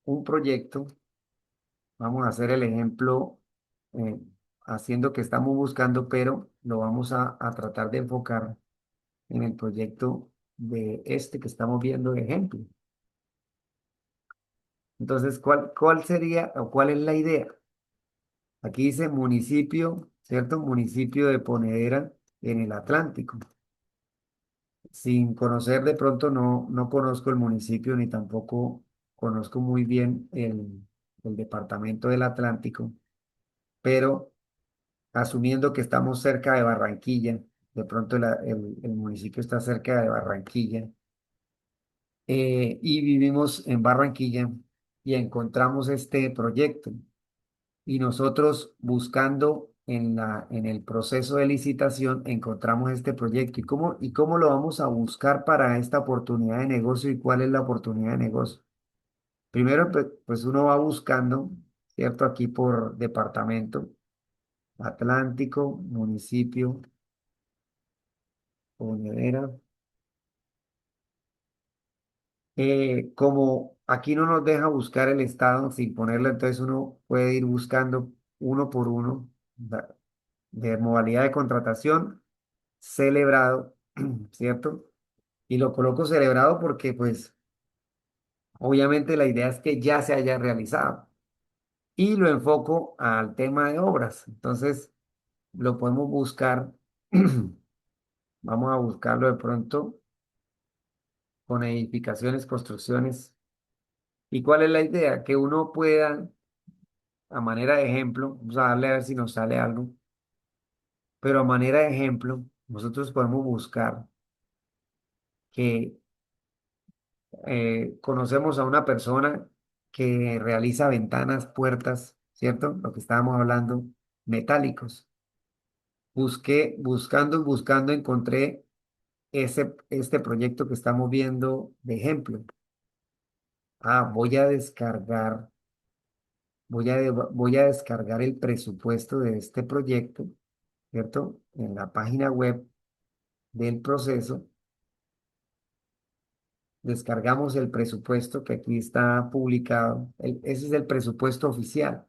un proyecto. Vamos a hacer el ejemplo eh, haciendo que estamos buscando, pero lo vamos a tratar de enfocar en el proyecto de este que estamos viendo de ejemplo. Entonces, ¿cuál sería o cuál es la idea? Aquí dice municipio, ¿cierto? Municipio de Ponedera en el Atlántico. Sin conocer de pronto, no conozco el municipio ni tampoco conozco muy bien el departamento del Atlántico, pero asumiendo que estamos cerca de Barranquilla, de pronto el municipio está cerca de Barranquilla, y vivimos en Barranquilla y encontramos este proyecto. Y nosotros buscando en el proceso de licitación encontramos este proyecto. Y cómo lo vamos a buscar para esta oportunidad de negocio y cuál es la oportunidad de negocio? Primero, pues uno va buscando, ¿cierto? Aquí por departamento, Atlántico, municipio, Ponedera. Como aquí no nos deja buscar el estado sin ponerlo, entonces uno puede ir buscando uno por uno de modalidad de contratación celebrado, ¿cierto? Y lo coloco celebrado porque pues obviamente la idea es que ya se haya realizado y lo enfoco al tema de obras. Entonces lo podemos buscar, vamos a buscarlo de pronto con edificaciones, construcciones. ¿Y cuál es la idea? Que uno pueda, a manera de ejemplo, vamos a darle a ver si nos sale algo, pero a manera de ejemplo, nosotros podemos buscar que conocemos a una persona que realiza ventanas, puertas, ¿cierto? Lo que estábamos hablando, metálicos. Buscando y buscando, encontré este proyecto que estamos viendo de ejemplo. Voy a descargar, voy a descargar el presupuesto de este proyecto, ¿cierto? En la página web del proceso, descargamos el presupuesto que aquí está publicado. Ese es el presupuesto oficial.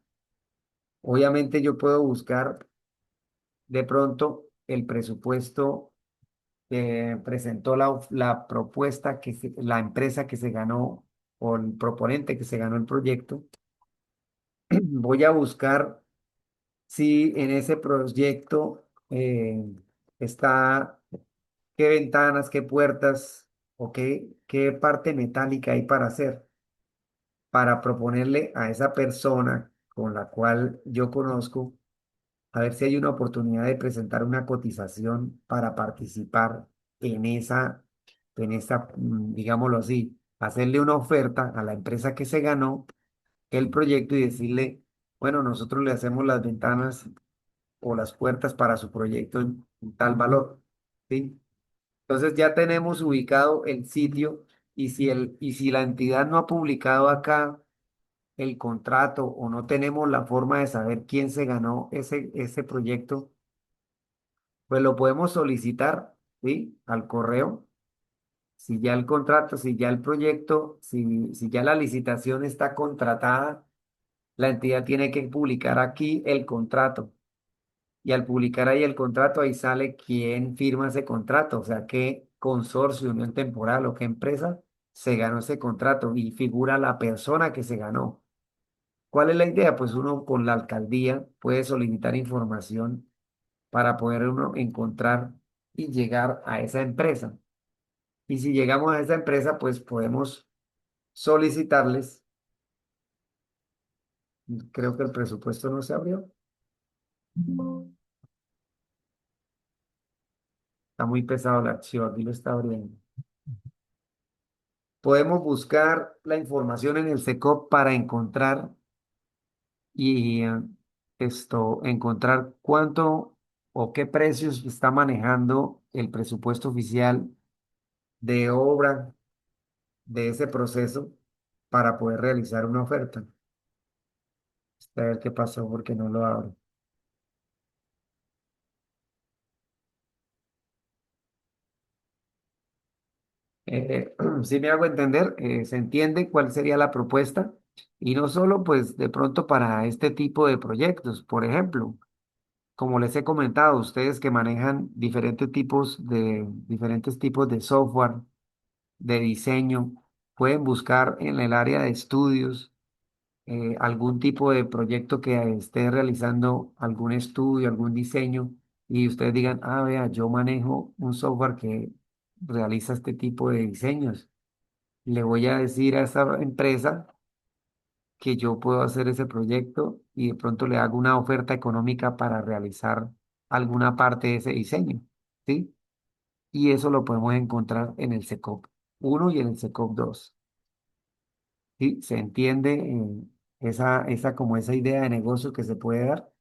Obviamente yo puedo buscar de pronto el presupuesto que presentó la propuesta la empresa que se ganó o el proponente que se ganó el proyecto. Voy a buscar si en ese proyecto está qué ventanas, qué puertas o qué parte metálica hay para hacer, para proponerle a esa persona con la cual yo conozco a ver si hay una oportunidad de presentar una cotización para participar en esa, digámoslo así, hacerle una oferta a la empresa que se ganó el proyecto y decirle, bueno, nosotros le hacemos las ventanas o las puertas para su proyecto en tal valor, ¿sí? Entonces ya tenemos ubicado el sitio y si la entidad no ha publicado acá el contrato o no tenemos la forma de saber quién se ganó ese proyecto, pues lo podemos solicitar, ¿sí? Al correo. Si ya el contrato, si ya el proyecto, si ya la licitación está contratada, la entidad tiene que publicar aquí el contrato. Y al publicar ahí el contrato, ahí sale quién firma ese contrato, o sea, qué consorcio, unión temporal o qué empresa se ganó ese contrato y figura la persona que se ganó. ¿Cuál es la idea? Pues uno con la alcaldía puede solicitar información para poder uno encontrar y llegar a esa empresa. Y si llegamos a esa empresa, pues podemos solicitarles. Creo que el presupuesto no se abrió. Está muy pesado el archivo, aquí lo está abriendo. Podemos buscar la información en el SECOP para encontrar y encontrar cuánto o qué precios está manejando el presupuesto oficial de obra de ese proceso para poder realizar una oferta. A ver qué pasó porque no lo abro. Si me hago entender, se entiende cuál sería la propuesta y no solo pues de pronto para este tipo de proyectos. Por ejemplo, como les he comentado, ustedes que manejan diferentes tipos de software, de diseño, pueden buscar en el área de estudios algún tipo de proyecto que esté realizando, algún estudio, algún diseño, y ustedes digan, vea, yo manejo un software que realiza este tipo de diseños. Le voy a decir a esa empresa que yo puedo hacer ese proyecto y de pronto le hago una oferta económica para realizar alguna parte de ese diseño, ¿sí? Y eso lo podemos encontrar en el SECOP. uno y en el SECOP 2. ¿Sí? ¿Se entiende como esa idea de negocio que se puede dar?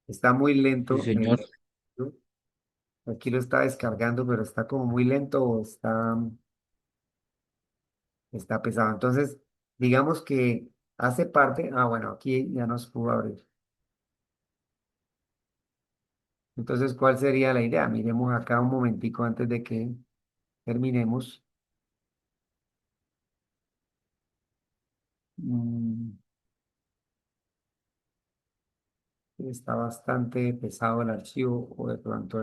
Está muy
Sí,
lento.
señor.
Aquí lo está descargando, pero está como muy lento o está pesado. Entonces, digamos que hace parte. Ah, bueno, aquí ya nos pudo abrir. Entonces, ¿cuál sería la idea? Miremos acá un momentico antes de que terminemos. Mm, Está bastante pesado el archivo o de pronto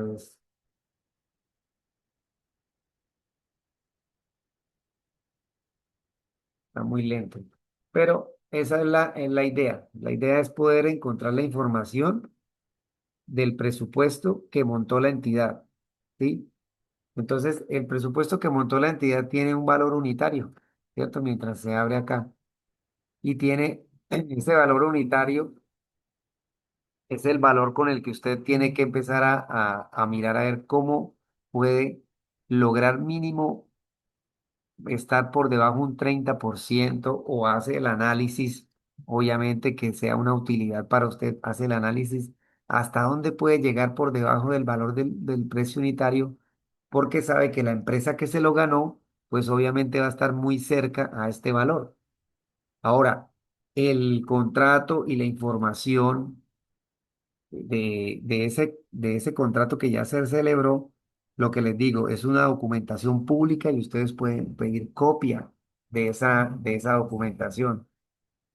está muy lento. Pero esa es la idea. La idea es poder encontrar la información del presupuesto que montó la entidad. ¿Sí? Entonces, el presupuesto que montó la entidad tiene un valor unitario, ¿cierto? Mientras se abre acá. Y tiene ese valor unitario, es el valor con el que usted tiene que empezar a mirar a ver cómo puede lograr mínimo estar por debajo un 30% o hace el análisis, obviamente que sea una utilidad para usted, hace el análisis hasta dónde puede llegar por debajo del valor del precio unitario, porque sabe que la empresa que se lo ganó, pues obviamente va a estar muy cerca a este valor. Ahora, el contrato y la información de ese contrato que ya se celebró, lo que les digo, es una documentación pública y ustedes pueden pedir copia de esa documentación,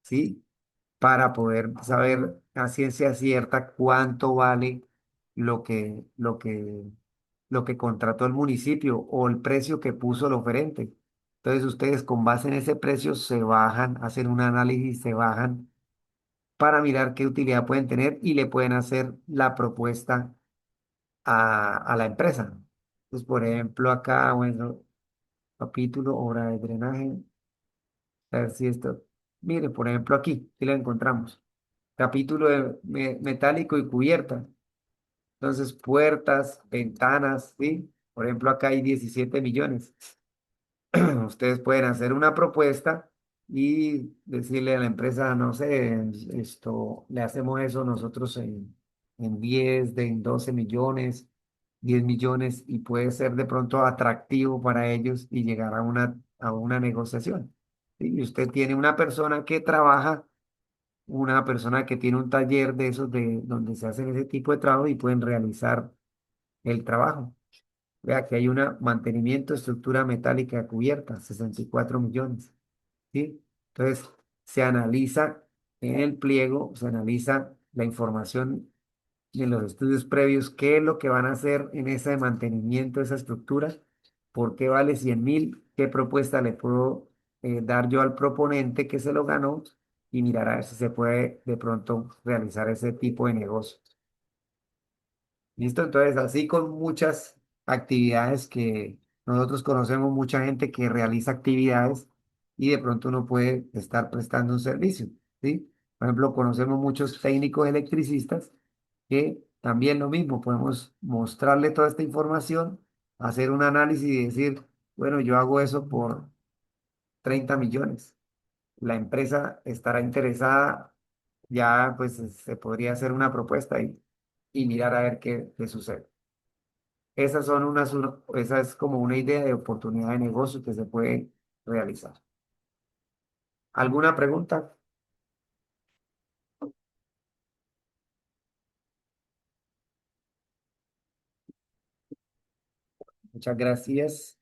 ¿sí? Para poder saber a ciencia cierta cuánto vale lo que, lo que, lo que contrató el municipio o el precio que puso el oferente. Entonces ustedes con base en ese precio se bajan, hacen un análisis, se bajan para mirar qué utilidad pueden tener y le pueden hacer la propuesta a la empresa. Pues, por ejemplo, acá, bueno, capítulo, obra de drenaje, a ver si esto, mire, por ejemplo, aquí, si lo encontramos. Capítulo de metálico y cubierta. Entonces, puertas, ventanas, ¿sí? Por ejemplo, acá hay 17 millones. Ustedes pueden hacer una propuesta y decirle a la empresa, no sé, esto, le hacemos eso nosotros en 10 en 12 millones, 10 millones y puede ser de pronto atractivo para ellos y llegar a una negociación. ¿Sí? Y usted tiene una persona que trabaja, una persona que tiene un taller de esos de donde se hacen ese tipo de trabajo y pueden realizar el trabajo. Vea que hay un mantenimiento de estructura metálica cubierta, 64 millones, ¿sí? Entonces, se analiza en el pliego, se analiza la información en los estudios previos, qué es lo que van a hacer en ese mantenimiento de esa estructura, por qué vale 100.000, qué propuesta le puedo dar yo al proponente que se lo ganó y mirar a ver si se puede de pronto realizar ese tipo de negocio. ¿Listo? Entonces, así con muchas actividades que nosotros conocemos, mucha gente que realiza actividades y de pronto uno puede estar prestando un servicio, ¿sí? Por ejemplo, conocemos muchos técnicos electricistas que también lo mismo, podemos mostrarle toda esta información, hacer un análisis y decir, bueno, yo hago eso por 30 millones. La empresa estará interesada, ya pues se podría hacer una propuesta y mirar a ver qué sucede. Esa es como una idea de oportunidad de negocio que se puede realizar. ¿Alguna pregunta? Muchas gracias.